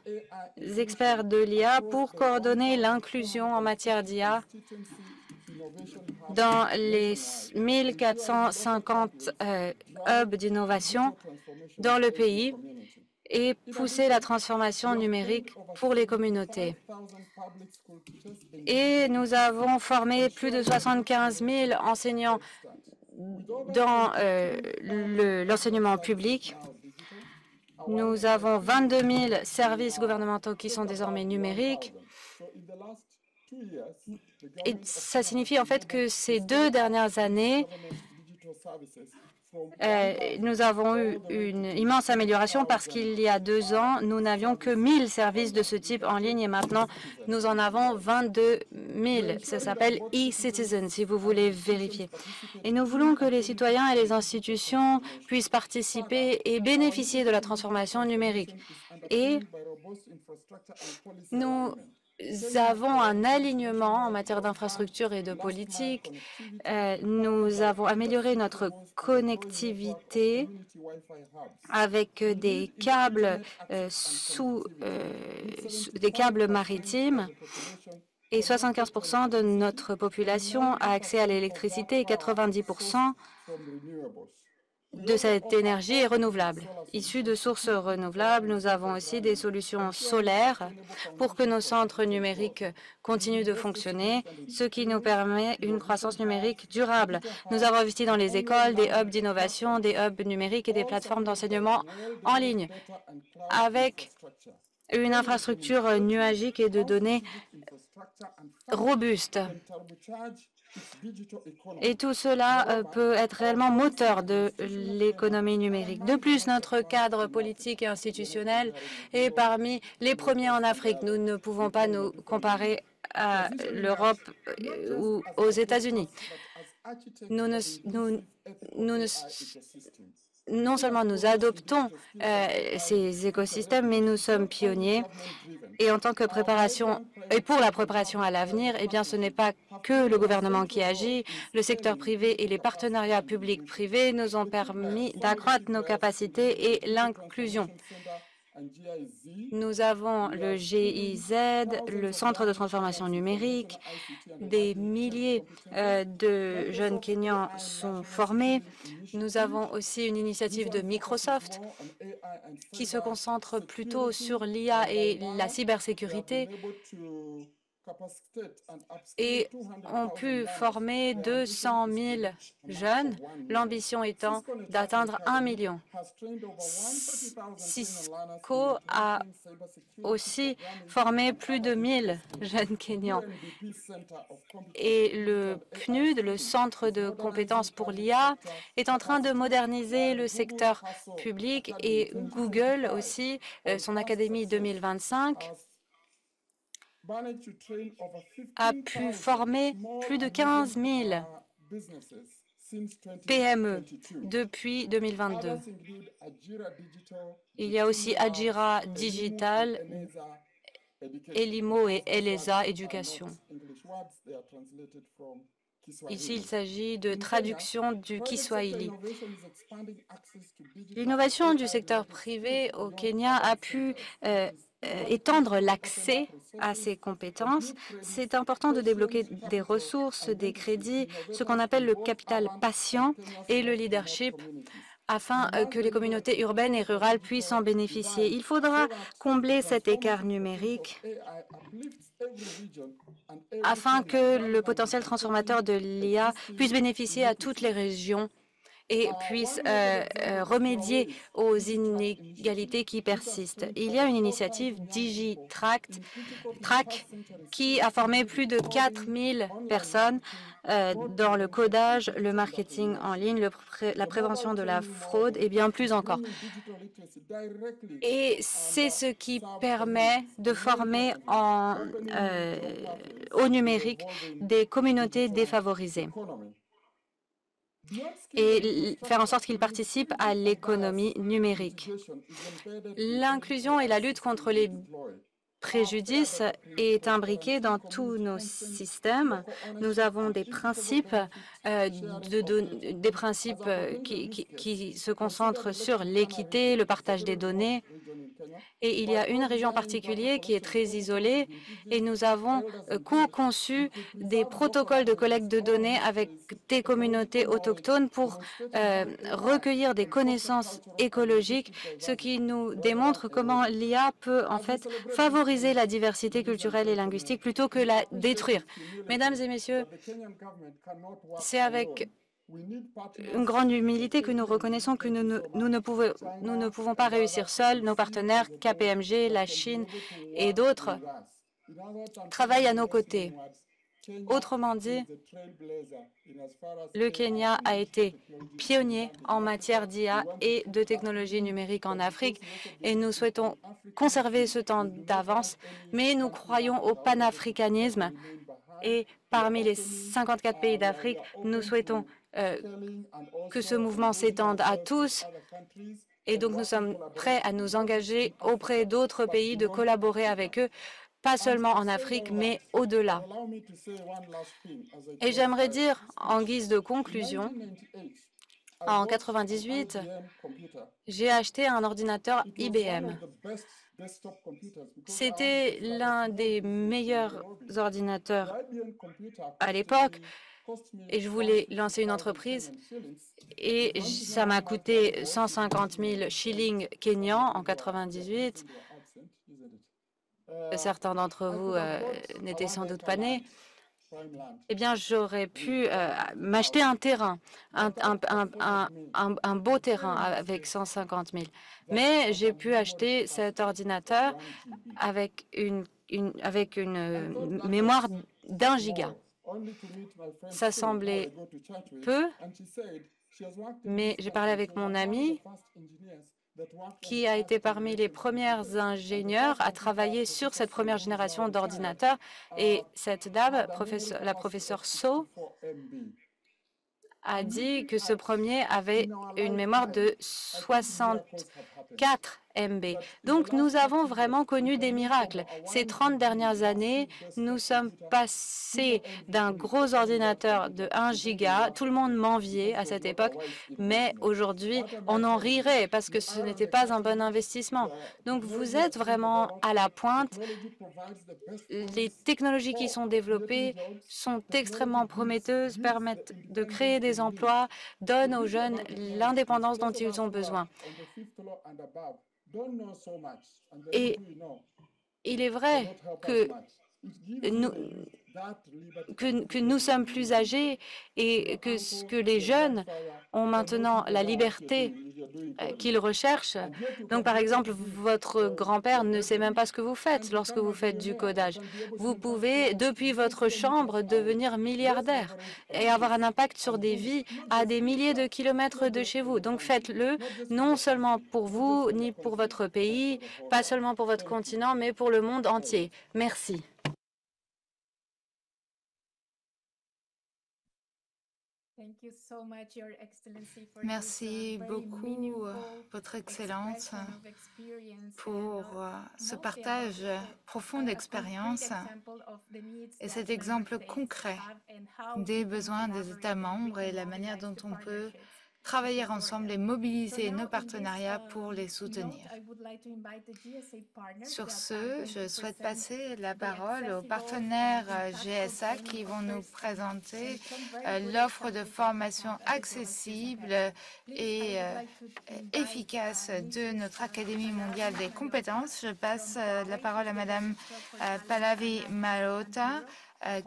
C: experts de l'IA pour coordonner l'inclusion en matière d'IA dans les 1450 hubs d'innovation dans le pays et pousser la transformation numérique pour les communautés. Et nous avons formé plus de 75 000 enseignants dans l'enseignement public. Nous avons 22 000 services gouvernementaux qui sont désormais numériques. Et ça signifie en fait que ces 2 dernières années, nous avons eu une immense amélioration parce qu'il y a 2 ans, nous n'avions que 1000 services de ce type en ligne et maintenant, nous en avons 22 000. Ça s'appelle e-Citizen, si vous voulez vérifier. Et nous voulons que les citoyens et les institutions puissent participer et bénéficier de la transformation numérique. Et nous avons un alignement en matière d'infrastructure et de politique. Nous avons amélioré notre connectivité avec des câbles des câbles maritimes. Et 75% de notre population a accès à l'électricité et 90% de cette énergie est renouvelable. Issue de sources renouvelables, nous avons aussi des solutions solaires pour que nos centres numériques continuent de fonctionner, ce qui nous permet une croissance numérique durable. Nous avons investi dans les écoles, des hubs d'innovation, des hubs numériques et des plateformes d'enseignement en ligne, avec une infrastructure nuagique et de données robuste. Et tout cela peut être réellement moteur de l'économie numérique. De plus, notre cadre politique et institutionnel est parmi les premiers en Afrique. Nous ne pouvons pas nous comparer à l'Europe ou aux États-Unis. Non seulement nous adoptons ces écosystèmes, mais nous sommes pionniers. Et en tant que préparation, et pour la préparation à l'avenir, eh bien, ce n'est pas que le gouvernement qui agit. Le secteur privé et les partenariats publics-privés nous ont permis d'accroître nos capacités et l'inclusion. Nous avons le GIZ, le Centre de transformation numérique. Des milliers de jeunes Kenyans sont formés. Nous avons aussi une initiative de Microsoft qui se concentre plutôt sur l'IA et la cybersécurité et ont pu former 200 000 jeunes, l'ambition étant d'atteindre 1 million. Cisco a aussi formé plus de 1000 jeunes Kenyans. Et le PNUD, le Centre de compétences pour l'IA, est en train de moderniser le secteur public et Google aussi, son Académie 2025, a pu former plus de 15 000 PME depuis 2022. Il y a aussi Ajira Digital, Elimo et Eleza Éducation. Ici, il s'agit de traduction du Kiswahili. L'innovation du secteur privé au Kenya a pu étendre l'accès à ces compétences. C'est important de débloquer des ressources, des crédits, ce qu'on appelle le capital patient et le leadership, afin que les communautés urbaines et rurales puissent en bénéficier. Il faudra combler cet écart numérique afin que le potentiel transformateur de l'IA puisse bénéficier à toutes les régions et puisse remédier aux inégalités qui persistent. Il y a une initiative DigiTrack qui a formé plus de 4000 personnes dans le codage, le marketing en ligne, la prévention de la fraude et bien plus encore. Et c'est ce qui permet de former au numérique des communautés défavorisées et faire en sorte qu'ils participent à l'économie numérique. L'inclusion et la lutte contre les préjudice est imbriqué dans tous nos systèmes. Nous avons des principes, qui se concentrent sur l'équité, le partage des données. Et il y a une région particulière qui est très isolée et nous avons co-conçu des protocoles de collecte de données avec des communautés autochtones pour recueillir des connaissances écologiques, ce qui nous démontre comment l'IA peut en fait favoriser la diversité culturelle et linguistique plutôt que la détruire. Mesdames et messieurs, c'est avec une grande humilité que nous reconnaissons que nous ne pouvons pas réussir seuls. Nos partenaires, KPMG, la Chine et d'autres, travaillent à nos côtés. Autrement dit, le Kenya a été pionnier en matière d'IA et de technologie numérique en Afrique et nous souhaitons conserver ce temps d'avance, mais nous croyons au panafricanisme et parmi les 54 pays d'Afrique, nous souhaitons que ce mouvement s'étende à tous et donc nous sommes prêts à nous engager auprès d'autres pays, de collaborer avec eux pas seulement en Afrique, mais au-delà. Et j'aimerais dire, en guise de conclusion, en 1998, j'ai acheté un ordinateur IBM. C'était l'un des meilleurs ordinateurs à l'époque et je voulais lancer une entreprise et ça m'a coûté 150 000 shillings kenyans en 1998. Certains d'entre vous n'étaient sans doute pas nés. Eh bien, j'aurais pu m'acheter un terrain, un beau terrain avec 150 000. Mais j'ai pu acheter cet ordinateur avec une mémoire d'1 giga. Ça semblait peu, mais j'ai parlé avec mon ami qui a été parmi les premiers ingénieurs à travailler sur cette première génération d'ordinateurs. Et cette dame, la professeure So, a dit que ce premier avait une mémoire de 64 MB. Donc, nous avons vraiment connu des miracles. Ces 30 dernières années, nous sommes passés d'un gros ordinateur de 1 giga. Tout le monde m'enviait à cette époque, mais aujourd'hui, on en rirait parce que ce n'était pas un bon investissement. Donc, vous êtes vraiment à la pointe. Les technologies qui sont développées sont extrêmement prometteuses, permettent de créer des emplois, donnent aux jeunes l'indépendance dont ils ont besoin. Et il est vrai que nous sommes plus âgés et que les jeunes ont maintenant la liberté qu'ils recherchent. Donc, par exemple, votre grand-père ne sait même pas ce que vous faites lorsque vous faites du codage. Vous pouvez, depuis votre chambre, devenir milliardaire et avoir un impact sur des vies à des milliers de kilomètres de chez vous. Donc, faites-le, non seulement pour vous, ni pour votre pays, pas seulement pour votre continent, mais pour le monde entier. Merci.
D: Merci beaucoup, Votre Excellence, pour ce partage profond d'expérience et cet exemple concret des besoins des États membres et la manière dont on peut travailler ensemble et mobiliser nos partenariats pour les soutenir. Sur ce, je souhaite passer la parole aux partenaires GSA qui vont nous présenter l'offre de formation accessible et efficace de notre Académie mondiale des compétences. Je passe la parole à Madame Pallavi Malhotra,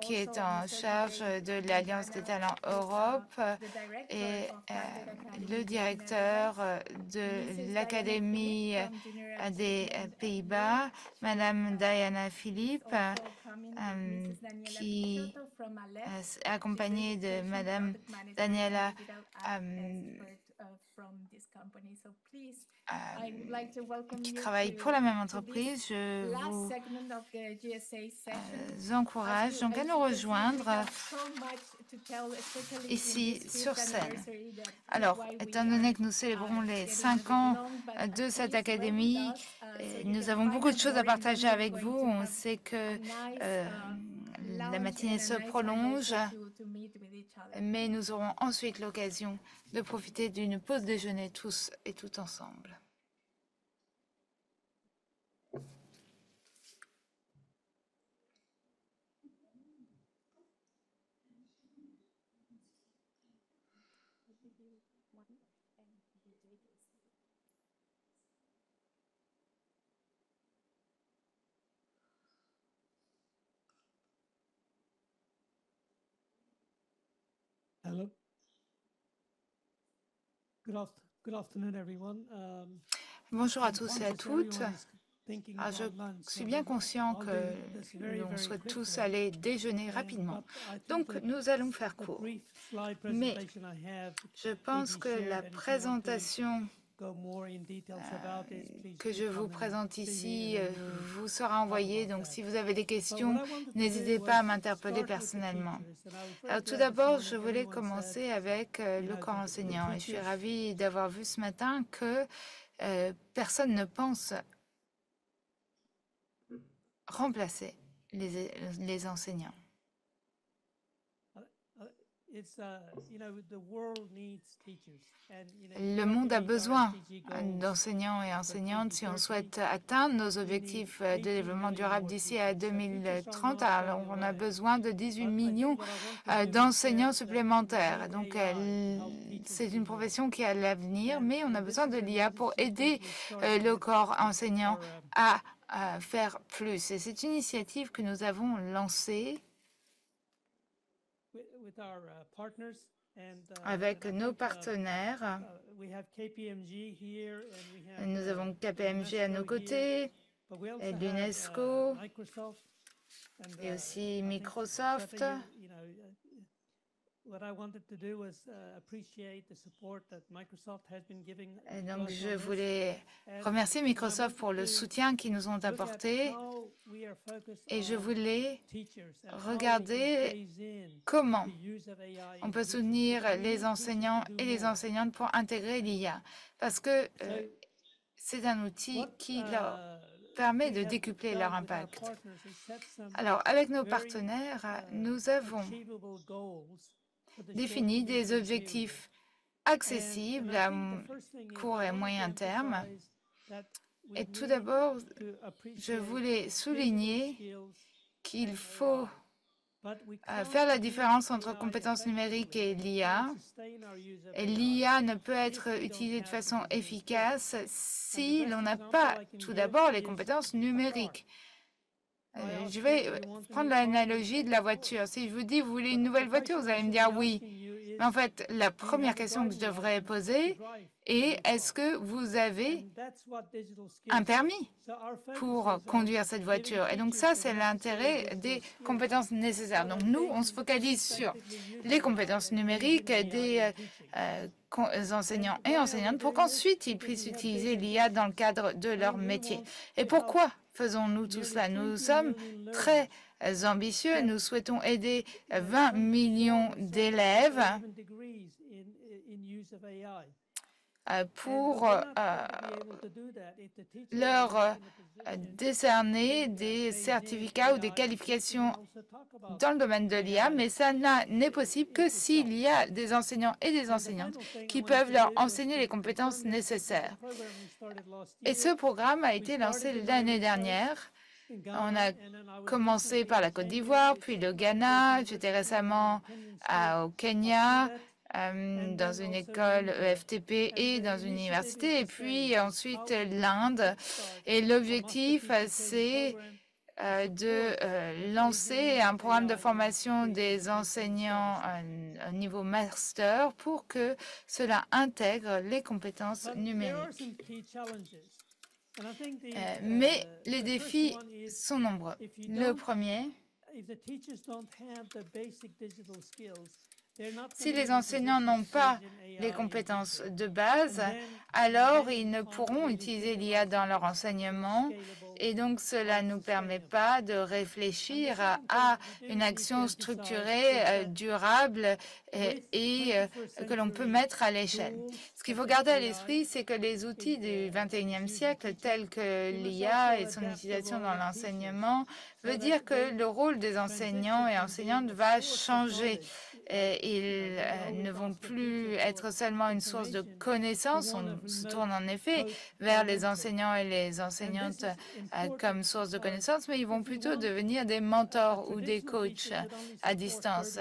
D: qui est en charge de l'Alliance des talents Europe et le directeur de l'Académie des Pays-Bas, Madame Diana Philippe, qui est accompagnée de Madame Daniela qui travaille pour la même entreprise. Je vous encourage donc à nous rejoindre ici sur scène. Alors, étant donné que nous célébrons les 5 ans de cette académie, nous avons beaucoup de choses à partager avec vous. On sait que la matinée se prolonge, mais nous aurons ensuite l'occasion de profiter d'une pause déjeuner tous et toutes ensemble.
E: Hello. Good afternoon, everyone.
D: Bonjour à tous et à toutes. Je suis bien conscient que l'on souhaite tous aller déjeuner rapidement, donc nous allons faire court. Mais je pense que la présentation que je vous présente ici vous sera envoyée, donc si vous avez des questions, n'hésitez pas à m'interpeller personnellement. Alors tout d'abord, je voulais commencer avec le corps enseignant et je suis ravie d'avoir vu ce matin que personne ne pense remplacer les enseignants. Le monde a besoin d'enseignants et enseignantes si on souhaite atteindre nos objectifs de développement durable d'ici à 2030. Alors, on a besoin de 18 millions d'enseignants supplémentaires. Donc, c'est une profession qui a l'avenir, mais on a besoin de l'IA pour aider le corps enseignant à faire plus. Et c'est une initiative que nous avons lancée avec nos partenaires. Nous avons KPMG à nos côtés, et l'UNESCO, et aussi Microsoft. Et donc, je voulais remercier Microsoft pour le soutien qu'ils nous ont apporté. Et je voulais regarder comment on peut soutenir les enseignants et les enseignantes pour intégrer l'IA. Parce que c'est un outil qui leur permet de décupler leur impact. Alors, avec nos partenaires, nous avons défini des objectifs accessibles à court et moyen terme. Et tout d'abord, je voulais souligner qu'il faut faire la différence entre compétences numériques et l'IA. Et l'IA ne peut être utilisée de façon efficace si l'on n'a pas tout d'abord les compétences numériques. Je vais prendre l'analogie de la voiture. Si je vous dis, vous voulez une nouvelle voiture, vous allez me dire oui. Mais en fait, la première question que je devrais poser est, est-ce que vous avez un permis pour conduire cette voiture? Et donc ça, c'est l'intérêt des compétences nécessaires. Donc nous, on se focalise sur les compétences numériques des enseignants et enseignantes pour qu'ensuite ils puissent utiliser l'IA dans le cadre de leur métier. Et pourquoi faisons-nous tout cela? Nous sommes très ambitieux. Nous souhaitons aider 20 millions d'élèves pour leur décerner des certificats ou des qualifications dans le domaine de l'IA, mais ça n'est possible que s'il y a des enseignants et des enseignantes qui peuvent leur enseigner les compétences nécessaires. Et ce programme a été lancé l'année dernière. On a commencé par la Côte d'Ivoire, puis le Ghana. J'étais récemment au Kenya, dans une école EFTP et dans une université, et puis ensuite l'Inde. Et l'objectif, c'est de lancer un programme de formation des enseignants au niveau master pour que cela intègre les compétences numériques. Mais les défis sont nombreux. Le premier, si les enseignants n'ont pas les compétences de base, alors ils ne pourront utiliser l'IA dans leur enseignement et donc cela ne nous permet pas de réfléchir à une action structurée, durable et que l'on peut mettre à l'échelle. Ce qu'il faut garder à l'esprit, c'est que les outils du XXIe siècle, tels que l'IA et son utilisation dans l'enseignement, veut dire que le rôle des enseignants et enseignantes va changer. Ils ne vont plus être seulement une source de connaissances. On se tourne en effet vers les enseignants et les enseignantes comme source de connaissances, mais ils vont plutôt devenir des mentors ou des coachs à distance.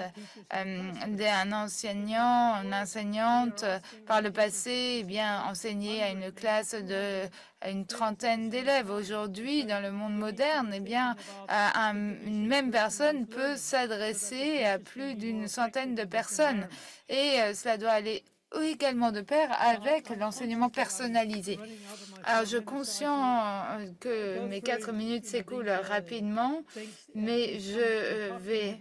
D: Un enseignant, une enseignante, par le passé, enseignait à une classe de une trentaine d'élèves. Aujourd'hui, dans le monde moderne, une même personne peut s'adresser à plus d'une centaine de personnes. Et cela doit aller également de pair avec l'enseignement personnalisé. Alors, je suis conscient que mes 4 minutes s'écoulent rapidement, mais je vais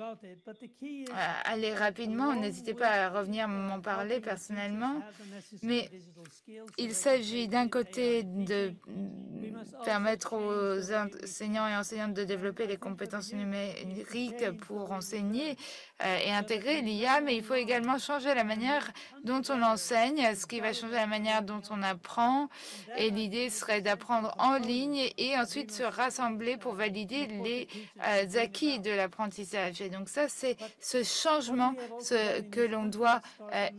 D: aller rapidement. N'hésitez pas à revenir m'en parler personnellement. Mais il s'agit d'un côté de permettre aux enseignants et enseignantes de développer les compétences numériques pour enseigner et intégrer l'IA, mais il faut également changer la manière dont on enseigne, ce qui va changer la manière dont on apprend. Et l'idée l'idée serait d'apprendre en ligne et ensuite se rassembler pour valider les acquis de l'apprentissage. Et donc ça, c'est ce changement que l'on doit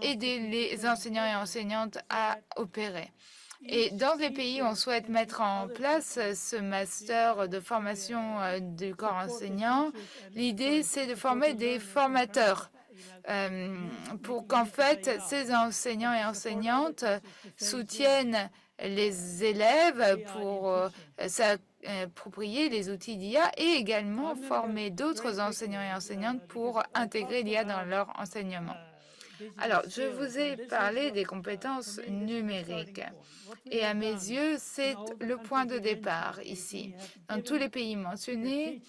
D: aider les enseignants et enseignantes à opérer. Et dans les pays où on souhaite mettre en place ce master de formation du corps enseignant, l'idée, c'est de former des formateurs pour qu'en fait, ces enseignants et enseignantes soutiennent les élèves pour s'approprier les outils d'IA et également former d'autres enseignants et enseignantes pour intégrer l'IA dans leur enseignement. Alors, je vous ai parlé des compétences numériques et à mes yeux, c'est le point de départ ici. Dans tous les pays mentionnés,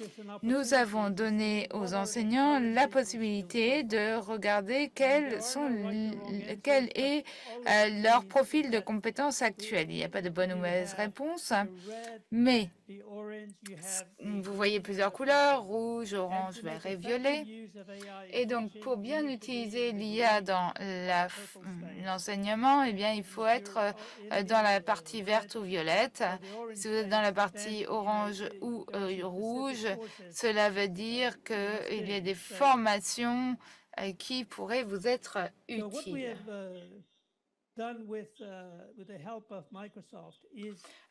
D: nous avons donné aux enseignants la possibilité de regarder quel est leur profil de compétences actuelles. Il n'y a pas de bonne ou mauvaise réponse, mais vous voyez plusieurs couleurs, rouge, orange, vert et violet. Et donc, pour bien utiliser l'IA dans l'enseignement, eh bien, il faut être dans la partie verte ou violette. Si vous êtes dans la partie orange ou rouge, cela veut dire qu'il y a des formations qui pourraient vous être utiles.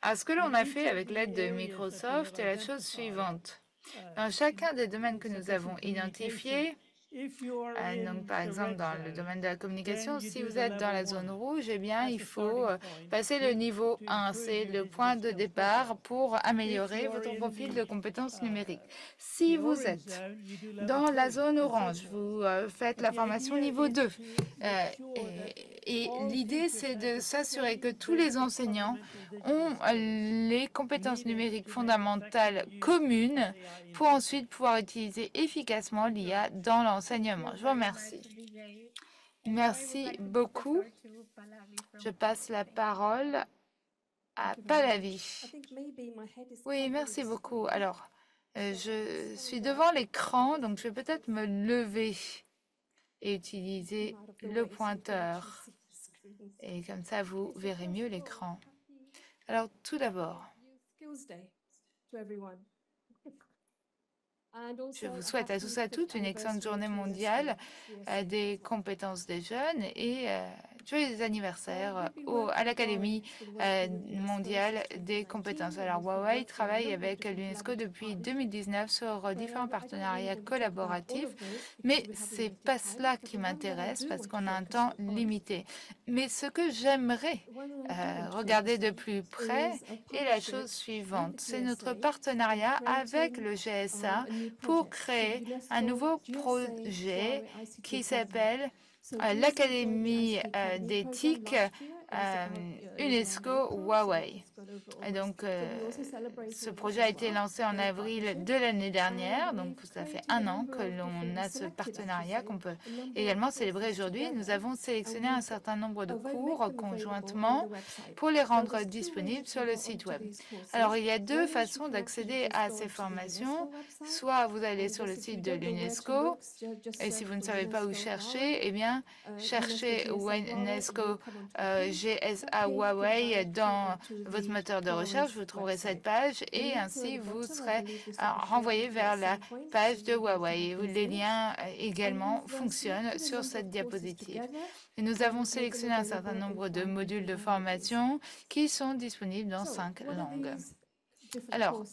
D: Alors, ce que l'on a fait avec l'aide de Microsoft est la chose suivante. Dans chacun des domaines que nous avons identifiés, donc, par exemple, dans le domaine de la communication, si vous êtes dans la zone rouge, eh bien, il faut passer le niveau 1. C'est le point de départ pour améliorer votre profil de compétences numériques. Si vous êtes dans la zone orange, vous faites la formation niveau 2. Et l'idée, c'est de s'assurer que tous les enseignants ont les compétences numériques fondamentales communes pour ensuite pouvoir utiliser efficacement l'IA dans l'enseignement. Je vous remercie. Merci beaucoup. Je passe la parole à Pallavi. Oui, merci beaucoup. Alors, je suis devant l'écran, donc je vais peut-être me lever et utiliser le pointeur. Et comme ça, vous verrez mieux l'écran. Alors, tout d'abord, je vous souhaite à tous et à toutes une excellente journée mondiale des compétences des jeunes et joyeux anniversaire à l'Académie mondiale des compétences. Alors, Huawei travaille avec l'UNESCO depuis 2019 sur différents partenariats collaboratifs, mais c'est pas cela qui m'intéresse parce qu'on a un temps limité. Mais ce que j'aimerais regarder de plus près est la chose suivante. C'est notre partenariat avec le GSA pour créer un nouveau projet qui s'appelle l'Académie d'éthique UNESCO Huawei. Et donc, ce projet a été lancé en avril de l'année dernière, donc ça fait 1 an que l'on a ce partenariat qu'on peut également célébrer aujourd'hui. Nous avons sélectionné un certain nombre de cours conjointement pour les rendre disponibles sur le site web. Alors, il y a 2 façons d'accéder à ces formations. Soit vous allez sur le site de l'UNESCO, et si vous ne savez pas où chercher, eh bien, cherchez UNESCO GSA Huawei dans votre moteur de recherche, vous trouverez cette page et ainsi vous serez renvoyé vers la page de Huawei où les liens également fonctionnent sur cette diapositive. Et nous avons sélectionné un certain nombre de modules de formation qui sont disponibles dans 5 langues. Alors,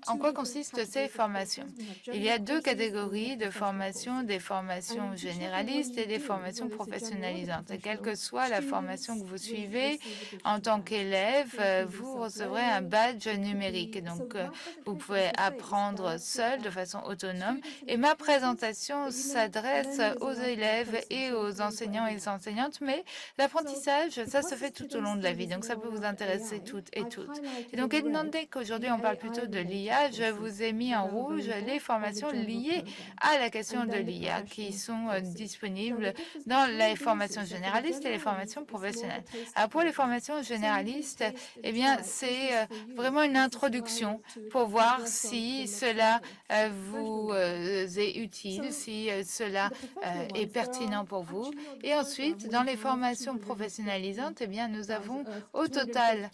D: en quoi consistent ces formations? Il y a 2 catégories de formations, des formations généralistes et des formations professionnalisantes. Et quelle que soit la formation que vous suivez, en tant qu'élève, vous recevrez un badge numérique. Donc, vous pouvez apprendre seul de façon autonome. Et ma présentation s'adresse aux élèves et aux enseignants et aux enseignantes, mais l'apprentissage, ça se fait tout au long de la vie. Donc, ça peut vous intéresser toutes et toutes. Et donc, étant donné qu'aujourd'hui, on parle plutôt de l'IA, je vous ai mis en rouge les formations liées à la question de l'IA qui sont disponibles dans les formations généralistes et les formations professionnelles. Alors pour les formations généralistes, eh bien, c'est vraiment une introduction pour voir si cela vous est utile, si cela est pertinent pour vous. Et ensuite, dans les formations professionnalisantes, eh bien, nous avons au total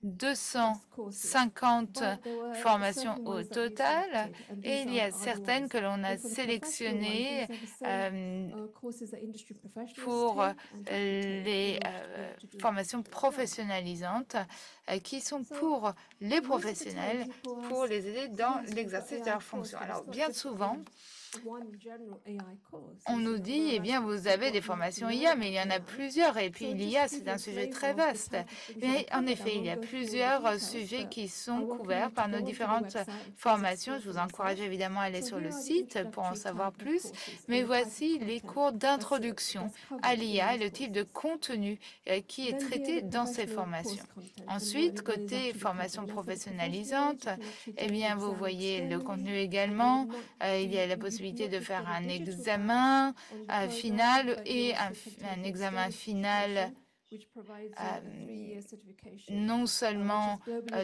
D: 250 formations au total, et il y a certaines que l'on a sélectionnées pour les formations professionnalisantes qui sont pour les professionnels, pour les aider dans l'exercice de leurs fonctions. Alors, bien souvent, on nous dit, eh bien, vous avez des formations IA, mais il y en a plusieurs. Et puis, l'IA, c'est un sujet très vaste. Mais en effet, il y a plusieurs sujets qui sont couverts par nos différentes formations. Je vous encourage évidemment à aller sur le site pour en savoir plus. Mais voici les cours d'introduction à l'IA et le type de contenu qui est traité dans ces formations. Ensuite, côté formation professionnalisante, eh bien, vous voyez le contenu également. Il y a la possibilité de faire un examen final et un examen final non seulement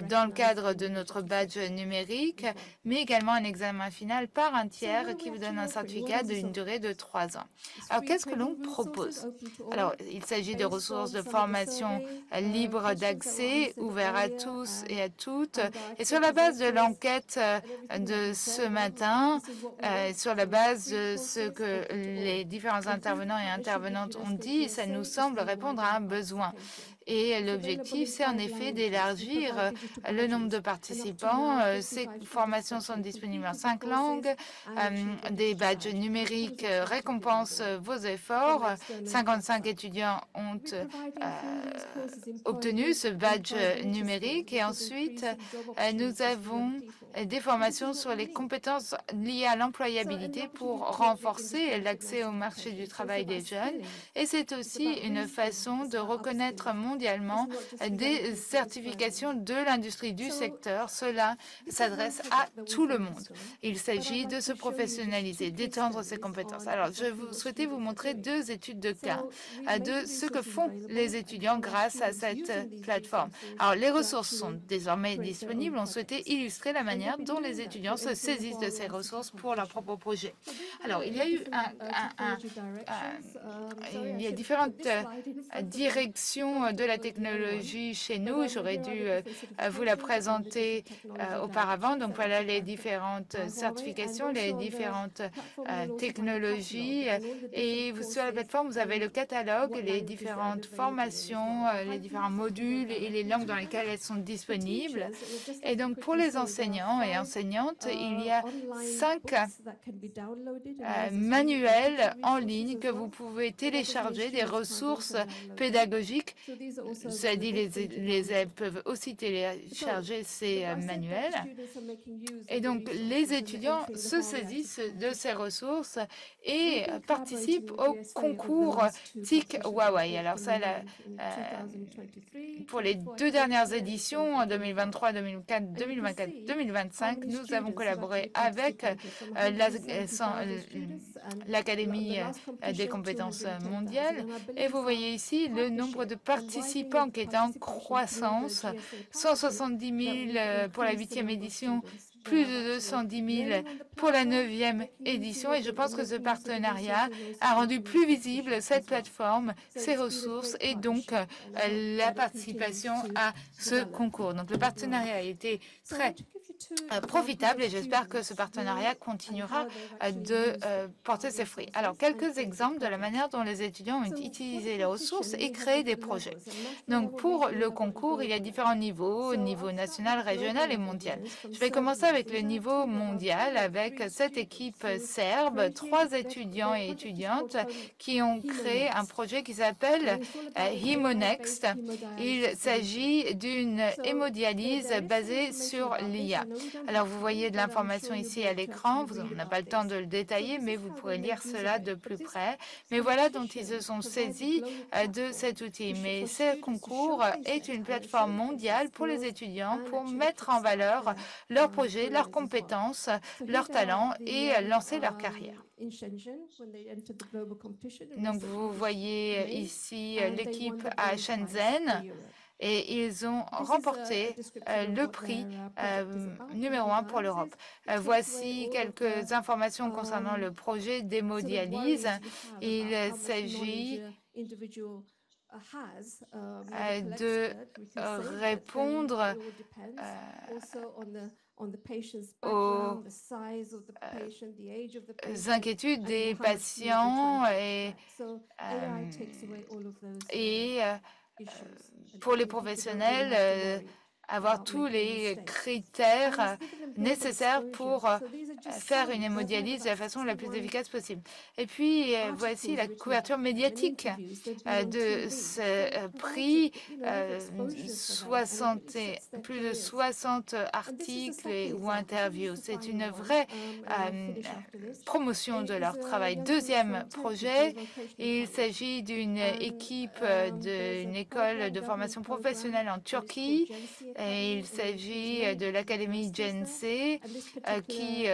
D: dans le cadre de notre badge numérique, mais également un examen final par un tiers qui vous donne un certificat d'une durée de 3 ans. Alors, qu'est-ce que l'on propose? Alors, il s'agit de ressources de formation libres d'accès, ouvertes à tous et à toutes. Et sur la base de l'enquête de ce matin, sur la base de ce que les différents intervenants et intervenantes ont dit, ça nous semble répondre à un besoin. Et l'objectif, c'est en effet d'élargir le nombre de participants. Ces formations sont disponibles en 5 langues. Des badges numériques récompensent vos efforts. 55 étudiants ont obtenu ce badge numérique. Et ensuite, nous avons des formations sur les compétences liées à l'employabilité pour renforcer l'accès au marché du travail des jeunes. Et c'est aussi une façon de reconnaître mondialement des certifications de l'industrie du secteur. Cela s'adresse à tout le monde. Il s'agit de se professionnaliser, d'étendre ses compétences. Alors, je souhaitais vous montrer 2 études de cas de ce que font les étudiants grâce à cette plateforme. Alors, les ressources sont désormais disponibles. On souhaitait illustrer la manière dont les étudiants se saisissent de ces ressources pour leur propre projet. Alors, il y a eu il y a différentes direction de la technologie chez nous. J'aurais dû vous la présenter auparavant. Donc voilà les différentes certifications, les différentes technologies. Et sur la plateforme, vous avez le catalogue, les différentes formations, les différents modules et les langues dans lesquelles elles sont disponibles. Et donc pour les enseignants et enseignantes, il y a 5 manuels en ligne que vous pouvez télécharger, des ressources pédagogiques. Cela dit, les élèves peuvent aussi télécharger ces manuels. Et donc, les étudiants se saisissent de ces ressources et participent au concours TIC Huawei. Alors ça, pour les 2 dernières éditions, en 2023, 2024, 2024, 2025, nous avons collaboré avec l'Académie des compétences mondiales. Et vous voyez ici le nombre de participants qui est en croissance. 170 000 pour la 8e édition, plus de 210 000 pour la 9e édition. Et je pense que ce partenariat a rendu plus visible cette plateforme, ses ressources et donc la participation à ce concours. Donc le partenariat a été très profitable et j'espère que ce partenariat continuera de porter ses fruits. Alors, quelques exemples de la manière dont les étudiants ont utilisé les ressources et créé des projets. Donc, pour le concours, il y a différents niveaux, niveau national, régional et mondial. Je vais commencer avec le niveau mondial, avec cette équipe serbe, 3 étudiants et étudiantes qui ont créé un projet qui s'appelle HemoNext. Il s'agit d'une hémodialyse basée sur l'IA. Alors, vous voyez de l'information ici à l'écran. On n'a pas le temps de le détailler, mais vous pourrez lire cela de plus près. Mais voilà dont ils se sont saisis de cet outil. Mais ce concours est une plateforme mondiale pour les étudiants pour mettre en valeur leurs projets, leurs compétences, leurs talents et lancer leur carrière. Donc, vous voyez ici l'équipe à Shenzhen et ils ont remporté le prix numéro 1 pour l'Europe. Voici quelques informations concernant le projet d'hémodialyse. Il s'agit de répondre aux inquiétudes des patients et pour les professionnels, avoir tous les critères nécessaires pour faire une hémodialyse de la façon la plus efficace possible. Et puis, voici la couverture médiatique de ce prix, plus de 60 articles ou interviews. C'est une vraie promotion de leur travail. Deuxième projet, il s'agit d'une équipe d'une école de formation professionnelle en Turquie. Et il s'agit de l'Académie GENC qui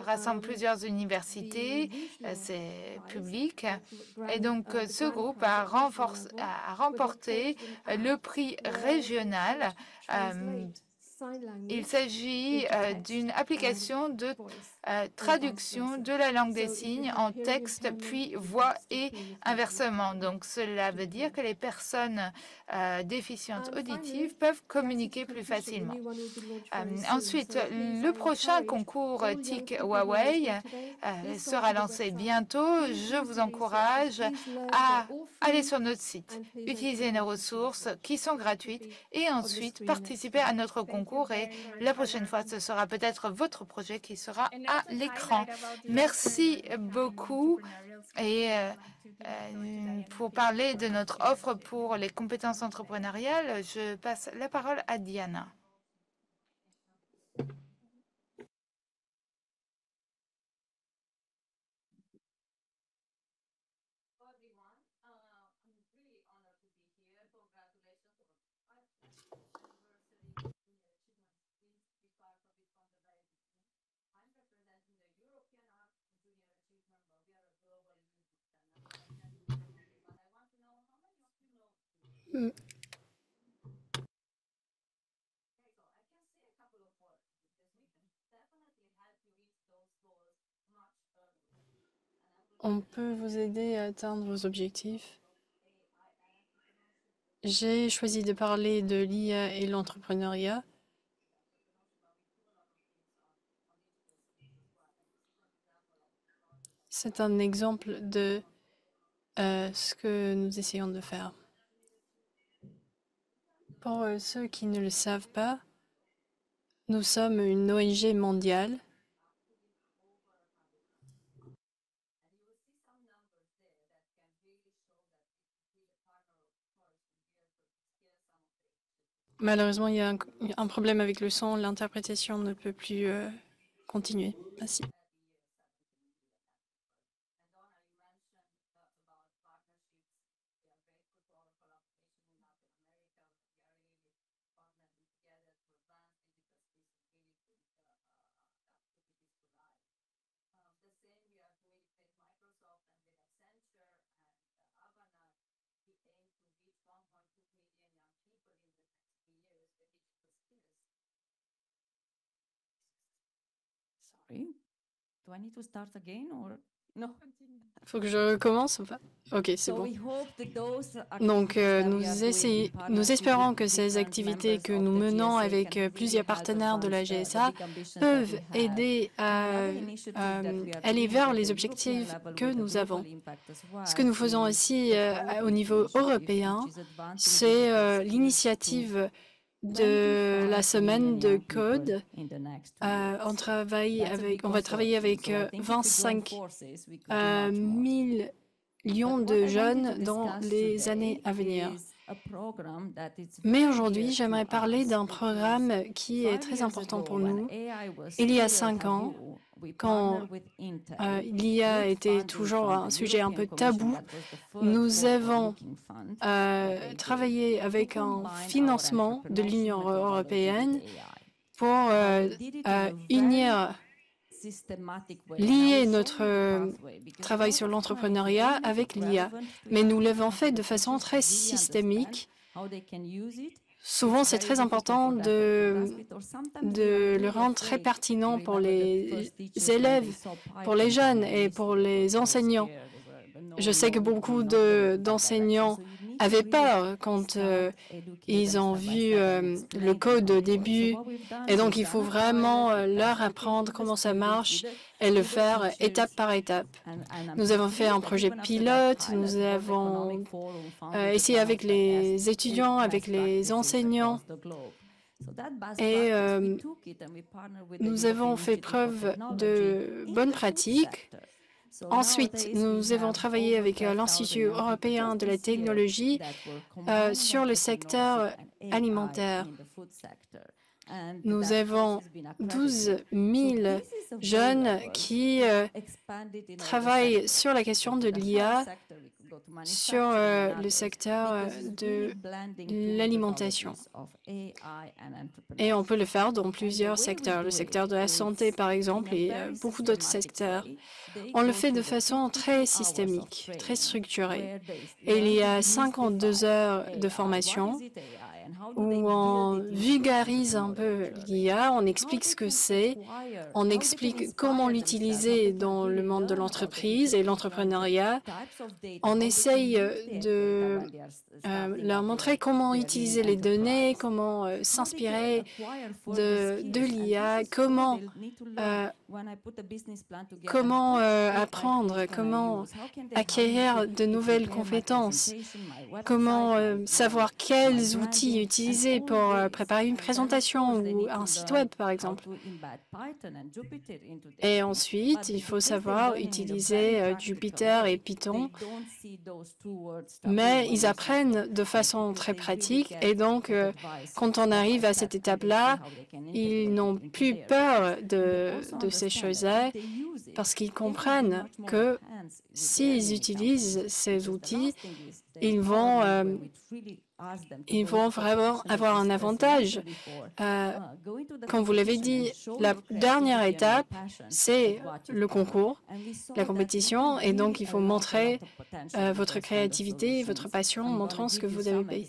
D: rassemble plusieurs universités, c'est public. Et donc, ce groupe a remporté le prix régional. Il s'agit d'une application de traduction de la langue des signes en texte, puis voix et inversement. Donc, cela veut dire que les personnes déficientes auditives peuvent communiquer plus facilement. Ensuite, le prochain concours TIC Huawei sera lancé bientôt. Je vous encourage à aller sur notre site, utiliser nos ressources qui sont gratuites et ensuite participer à notre concours. Et la prochaine fois, ce sera peut-être votre projet qui sera à l'écran. Merci beaucoup. Et pour parler de notre offre pour les compétences entrepreneuriales, je passe la parole à Diana.
A: On peut vous aider à atteindre vos objectifs. J'ai choisi de parler de l'IA et l'entrepreneuriat. C'est un exemple de ce que nous essayons de faire. Pour ceux qui ne le savent pas, nous sommes une ONG mondiale. Malheureusement, il y a un problème avec le son. L'interprétation ne peut plus continuer. Merci.
F: Do I need to start again or no?
A: Faut que je recommence ou pas? Ok, c'est bon. Donc, nous espérons que ces activités que nous menons avec plusieurs partenaires de la GSA peuvent aider à aller vers les objectifs que nous avons. Ce que nous faisons aussi au niveau européen, c'est l'initiative de la semaine de code. On va travailler avec 25 millions de jeunes dans les années à venir. Mais aujourd'hui, j'aimerais parler d'un programme qui est très important pour nous. Il y a 5 ans, quand l'IA était toujours un sujet un peu tabou, nous avons travaillé avec un financement de l'Union européenne pour lier notre travail sur l'entrepreneuriat avec l'IA. Mais nous l'avons fait de façon très systémique. Souvent, c'est très important de le rendre très pertinent pour les élèves, pour les jeunes et pour les enseignants. Je sais que beaucoup d'enseignants avaient peur quand ils ont vu le code au début. Et donc, il faut vraiment leur apprendre comment ça marche et le faire étape par étape. Nous avons fait un projet pilote, nous avons essayé avec les étudiants, avec les enseignants. Et nous avons fait preuve de bonnes pratiques. Ensuite, nous avons travaillé avec l'Institut européen de la technologie sur le secteur alimentaire. Nous avons 12 000 jeunes qui travaillent sur la question de l'IA sur le secteur de l'alimentation. Et on peut le faire dans plusieurs secteurs. Le secteur de la santé, par exemple, et beaucoup d'autres secteurs. On le fait de façon très systémique, très structurée. Et il y a 52 heures de formation où on vulgarise un peu l'IA, on explique ce que c'est, on explique comment l'utiliser dans le monde de l'entreprise et l'entrepreneuriat. On essaye de leur montrer comment utiliser les données, comment s'inspirer de l'IA, comment apprendre, comment acquérir de nouvelles compétences, comment savoir quels outils utiliser pour préparer une présentation ou un site web, par exemple. Et ensuite, il faut savoir utiliser Jupyter et Python, mais ils apprennent de façon très pratique et donc, quand on arrive à cette étape-là, ils n'ont plus peur de ces choses-là parce qu'ils comprennent que s'ils utilisent ces outils, ils vont vraiment avoir un avantage. Comme vous l'avez dit, la dernière étape, c'est le concours, la compétition, et donc il faut montrer votre créativité, votre passion, montrant ce que vous avez.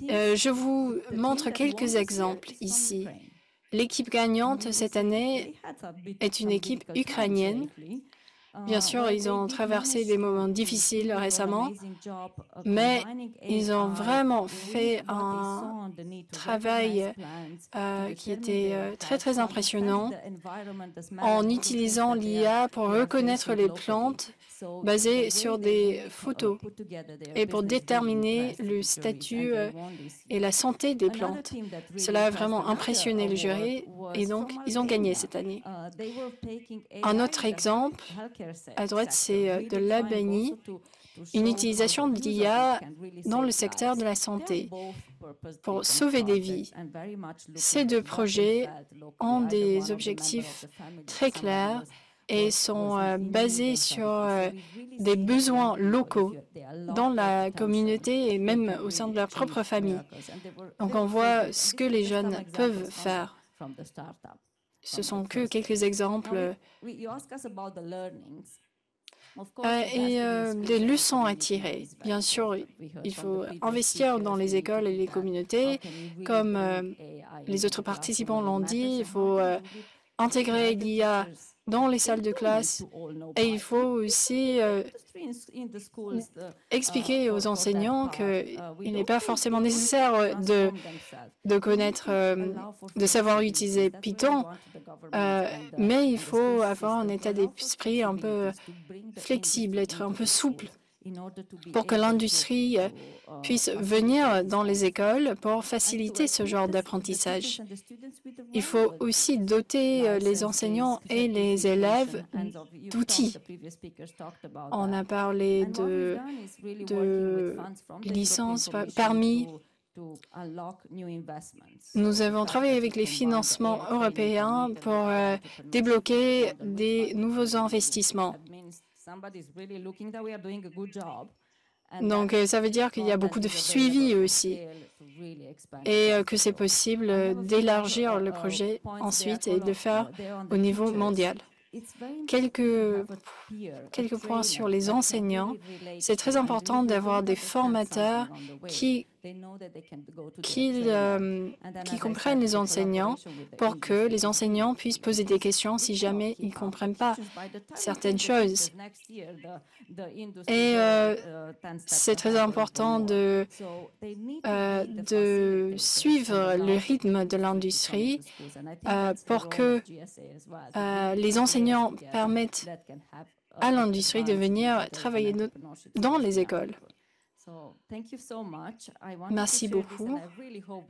A: Je vous montre quelques exemples ici. L'équipe gagnante cette année est une équipe ukrainienne. Bien sûr, ils ont traversé des moments difficiles récemment, mais ils ont vraiment fait un travail qui était très, très impressionnant en utilisant l'IA pour reconnaître les plantes basées sur des photos et pour déterminer le statut et la santé des plantes. Cela a vraiment impressionné le jury et donc ils ont gagné cette année. Un autre exemple, à droite, c'est de l'Albanie, une utilisation d'IA dans le secteur de la santé pour sauver des vies. Ces deux projets ont des objectifs très clairs et sont basés sur des besoins locaux dans la communauté et même au sein de leur propre famille. Donc on voit ce que les jeunes peuvent faire. Ce sont que quelques exemples. Et les leçons à tirer. Bien sûr, il faut investir dans les écoles et les communautés. Comme les autres participants l'ont dit, il faut intégrer l'IA dans les salles de classe et il faut aussi expliquer aux enseignants qu'il n'est pas forcément nécessaire de connaître, de savoir utiliser Python, mais il faut avoir un état d'esprit un peu flexible, être un peu souple pour que l'industrie puisse venir dans les écoles pour faciliter ce genre d'apprentissage. Il faut aussi doter les enseignants et les élèves d'outils. On a parlé de licences, permis. Nous avons travaillé avec les financements européens pour débloquer des nouveaux investissements. Donc, ça veut dire qu'il y a beaucoup de suivi aussi et que c'est possible d'élargir le projet ensuite et de le faire au niveau mondial. Quelques points sur les enseignants. C'est très important d'avoir des formateurs qui comprennent les enseignants pour que les enseignants puissent poser des questions si jamais ils ne comprennent pas certaines choses. Et c'est très important de suivre le rythme de l'industrie pour que les enseignants permettent à l'industrie de venir travailler dans les écoles. Merci beaucoup.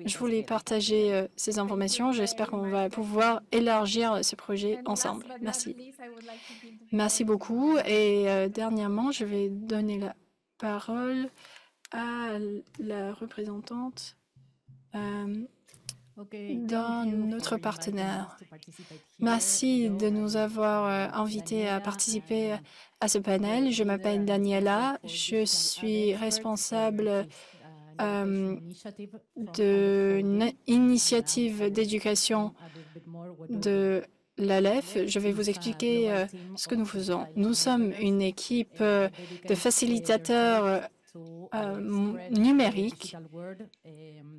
A: Je voulais partager ces informations. J'espère qu'on va pouvoir élargir ce projet ensemble. Merci. Merci beaucoup. Et dernièrement, je vais donner la parole à la représentante d'un notre partenaire. Merci de nous avoir invités à participer à ce panel. Je m'appelle Daniela. Je suis responsable d'une initiative d'éducation de l'ALEF. Je vais vous expliquer ce que nous faisons. Nous sommes une équipe de facilitateurs numériques.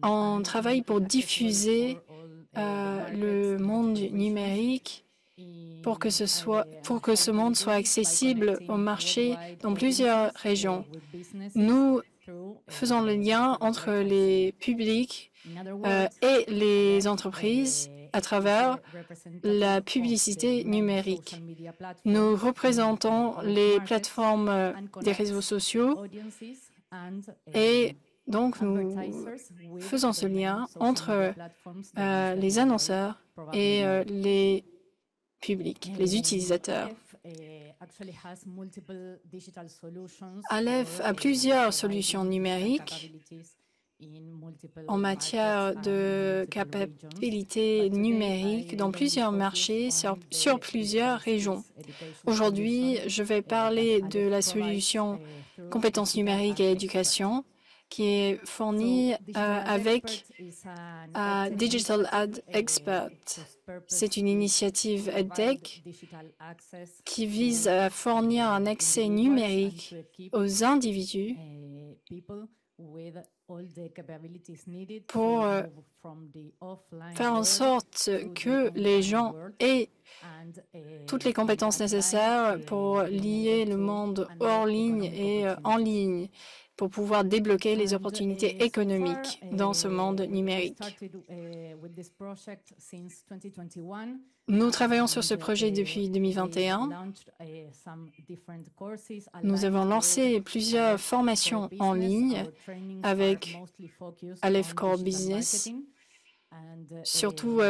A: On travaille pour diffuser le monde numérique pour que ce monde soit accessible au marché dans plusieurs régions. Nous faisons le lien entre les publics et les entreprises à travers la publicité numérique. Nous représentons les plateformes des réseaux sociaux et donc nous faisons ce lien entre les annonceurs et les publics, les utilisateurs. ALEF a plusieurs solutions numériques en matière de capacité numérique dans plusieurs marchés sur plusieurs régions. Aujourd'hui, je vais parler de la solution compétences numériques et éducation qui est fournie avec Digital Ad Expert. C'est une initiative EdTech qui vise à fournir un accès numérique aux individus pour faire en sorte que les gens aient toutes les compétences nécessaires pour lier le monde hors ligne et en ligne, pour pouvoir débloquer les opportunités économiques dans ce monde numérique. Nous travaillons sur ce projet depuis 2021. Nous avons lancé plusieurs formations en ligne avec ALEF Core Business, surtout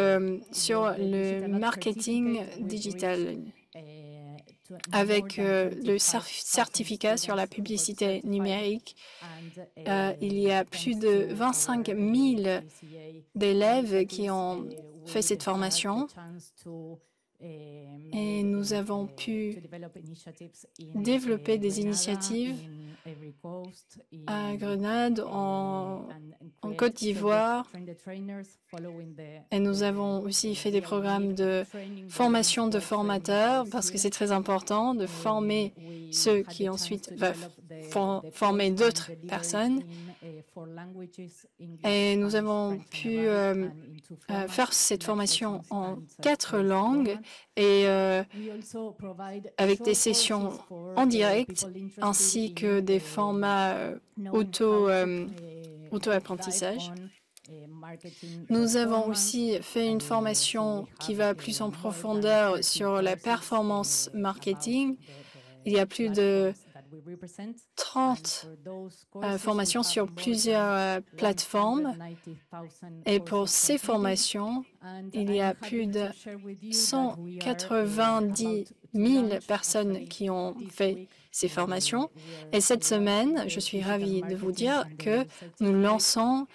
A: sur le marketing digital, avec le certificat sur la publicité numérique. Il y a plus de 25 000 d'élèves qui ont fait cette formation et nous avons pu développer des initiatives à Grenade, en Côte d'Ivoire, et nous avons aussi fait des programmes de formation de formateurs parce que c'est très important de former ceux qui ensuite vont former d'autres personnes. Et nous avons pu faire cette formation en 4 langues et avec des sessions en direct ainsi que des formats auto-apprentissage. Nous avons aussi fait une formation qui va plus en profondeur sur la performance marketing. Il y a plus de 30 formations sur plusieurs plateformes. Et pour ces formations, il y a plus de 190 000 personnes qui ont fait ces formations. Et cette semaine, je suis ravie de vous dire que nous lançons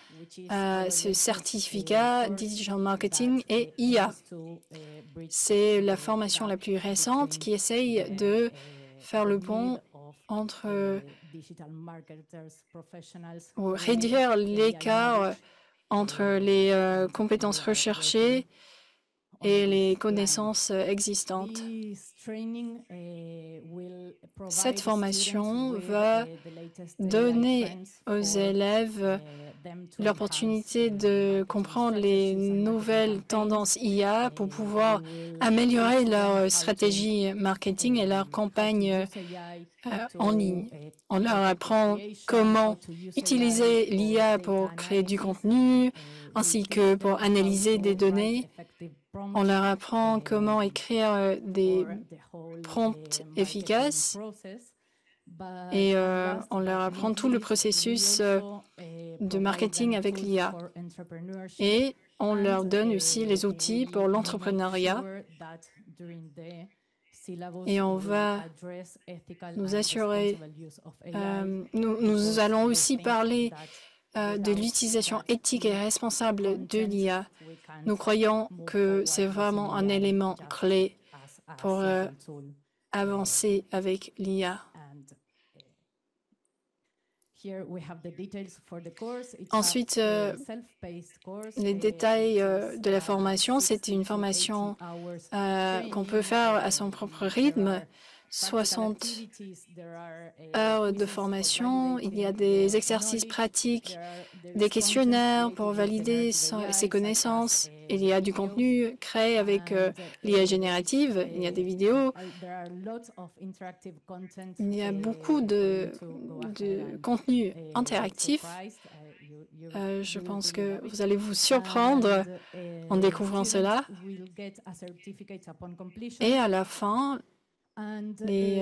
A: ce certificat Digital Marketing et IA. C'est la formation la plus récente qui essaye de faire le pont entre ou réduire l'écart entre les compétences recherchées et les connaissances existantes. Cette formation va donner aux élèves l'opportunité de comprendre les nouvelles tendances IA pour pouvoir améliorer leur stratégie marketing et leur campagne en ligne. On leur apprend comment utiliser l'IA pour créer du contenu, ainsi que pour analyser des données. On leur apprend comment écrire des prompts efficaces et on leur apprend tout le processus de marketing avec l'IA. Et on leur donne aussi les outils pour l'entrepreneuriat. Et on va nous assurer, nous allons aussi parler de l'utilisation éthique et responsable de l'IA. Nous croyons que c'est vraiment un élément clé pour avancer avec l'IA. Ensuite, les détails de la formation, c'est une formation qu'on peut faire à son propre rythme. 60 heures de formation, il y a des exercices pratiques, des questionnaires pour valider ses connaissances. Il y a du contenu créé avec l'IA générative, il y a des vidéos. Il y a beaucoup de contenu interactif. Je pense que vous allez vous surprendre en découvrant cela. Et à la fin, les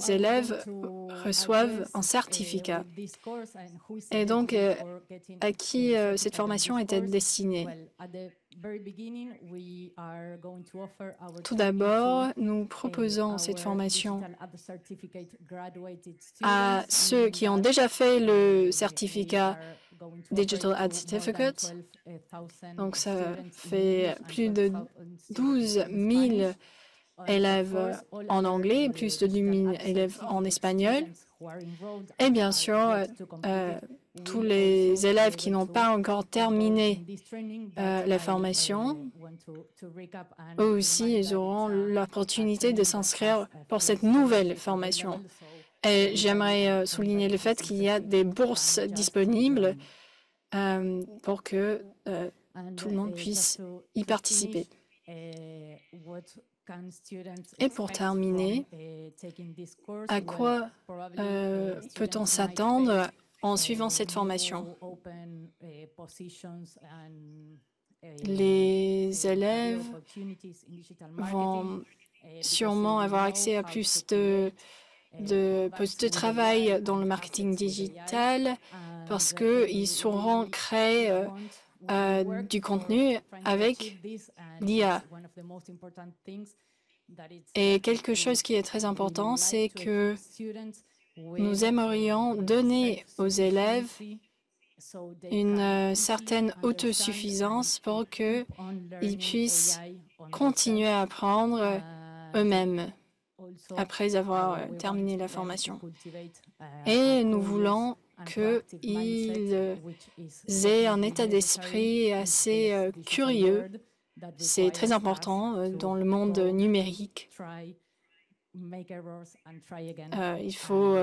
A: élèves reçoivent un certificat. Et donc, à qui cette formation est-elle destinée? Tout d'abord, nous proposons cette formation à ceux qui ont déjà fait le certificat Digital Ad Certificate. Donc, ça fait plus de 12 000 élèves en anglais, plus de 10 000 élèves en espagnol. Et bien sûr, tous les élèves qui n'ont pas encore terminé la formation, eux aussi, ils auront l'opportunité de s'inscrire pour cette nouvelle formation. Et j'aimerais souligner le fait qu'il y a des bourses disponibles pour que tout le monde puisse y participer. Et pour terminer, à quoi peut-on s'attendre en suivant cette formation? Les élèves vont sûrement avoir accès à plus de postes de travail dans le marketing digital parce qu'ils sauront créer du contenu avec l'IA. Et quelque chose qui est très important, c'est que nous aimerions donner aux élèves une certaine autosuffisance pour qu'ils puissent continuer à apprendre eux-mêmes après avoir terminé la formation. Et nous voulons qu'ils aient un état d'esprit assez curieux. C'est très important dans le monde numérique. Il faut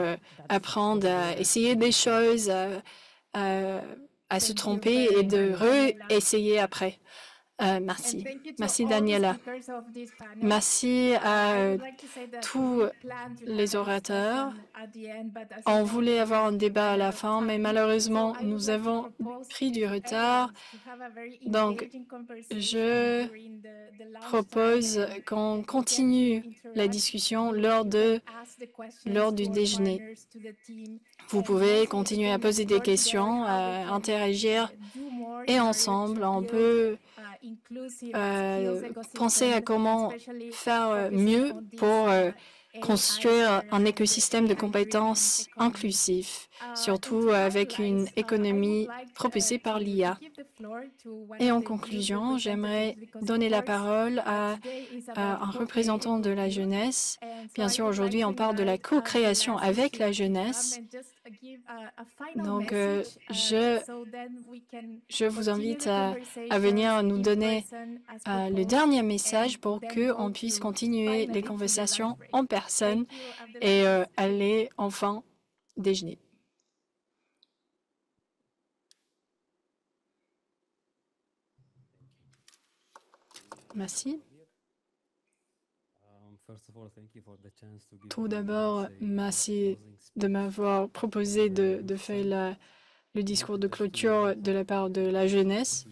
A: apprendre à essayer des choses, à se tromper et de réessayer après. Merci. Merci, Daniela. Merci à tous les orateurs. On voulait avoir un débat à la fin, mais malheureusement, nous avons pris du retard. Donc, je propose qu'on continue la discussion lors du déjeuner. Vous pouvez continuer à poser des questions, à interagir et ensemble, on peut penser à comment faire mieux pour construire un écosystème de compétences inclusif, surtout avec une économie propulsée par l'IA. Et en conclusion, j'aimerais donner la parole à un représentant de la jeunesse. Bien sûr, aujourd'hui, on parle de la co-création avec la jeunesse. Donc, je vous invite à venir nous donner le dernier message pour qu'on puisse continuer les conversations en personne et aller enfin déjeuner. Merci. Tout d'abord, merci de m'avoir proposé de faire le discours de clôture de la part de la jeunesse.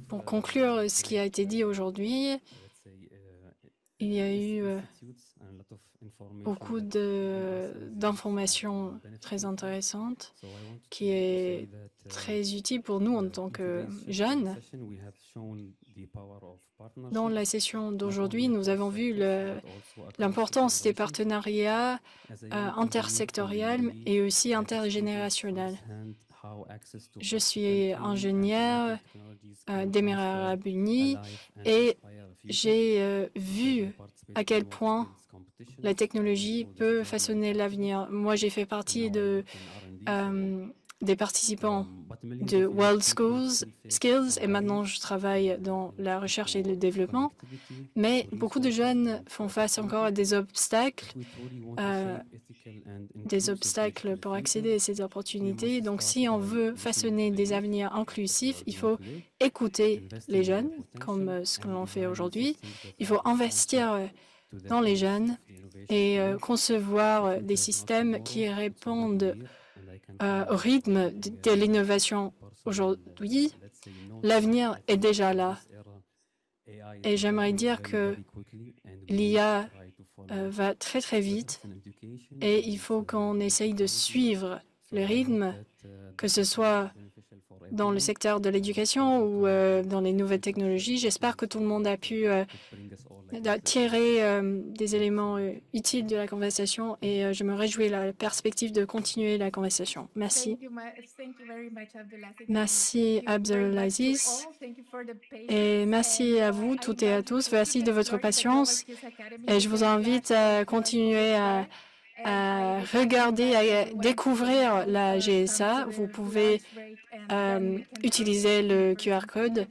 A: Pour conclure ce qui a été dit aujourd'hui, il y a eu beaucoup d'informations très intéressantes qui est très utile pour nous en tant que jeunes. Dans la session d'aujourd'hui, nous avons vu l'importance des partenariats intersectoriels et aussi intergénérationnels. Je suis ingénieur d'Émirats arabes unis et j'ai vu à quel point la technologie peut façonner l'avenir. Moi, j'ai fait partie des participants de World Skills et maintenant je travaille dans la recherche et le développement. Mais beaucoup de jeunes font face encore à des obstacles pour accéder à ces opportunités. Donc, si on veut façonner des avenirs inclusifs, il faut écouter les jeunes, comme ce que l'on fait aujourd'hui. Il faut investir dans les jeunes et concevoir des systèmes qui répondent au rythme de l'innovation aujourd'hui. L'avenir est déjà là. Et j'aimerais dire que l'IA va très, très vite et il faut qu'on essaye de suivre le rythme, que ce soit dans le secteur de l'éducation ou dans les nouvelles technologies. J'espère que tout le monde a pu tirer des éléments utiles de la conversation et je me réjouis de la perspective de continuer la conversation. Merci. Merci, Abdelaziz. Et merci à vous toutes et à tous. Merci de votre patience. Et je vous invite à continuer à regarder, à découvrir la GSA. Vous pouvez utiliser le QR code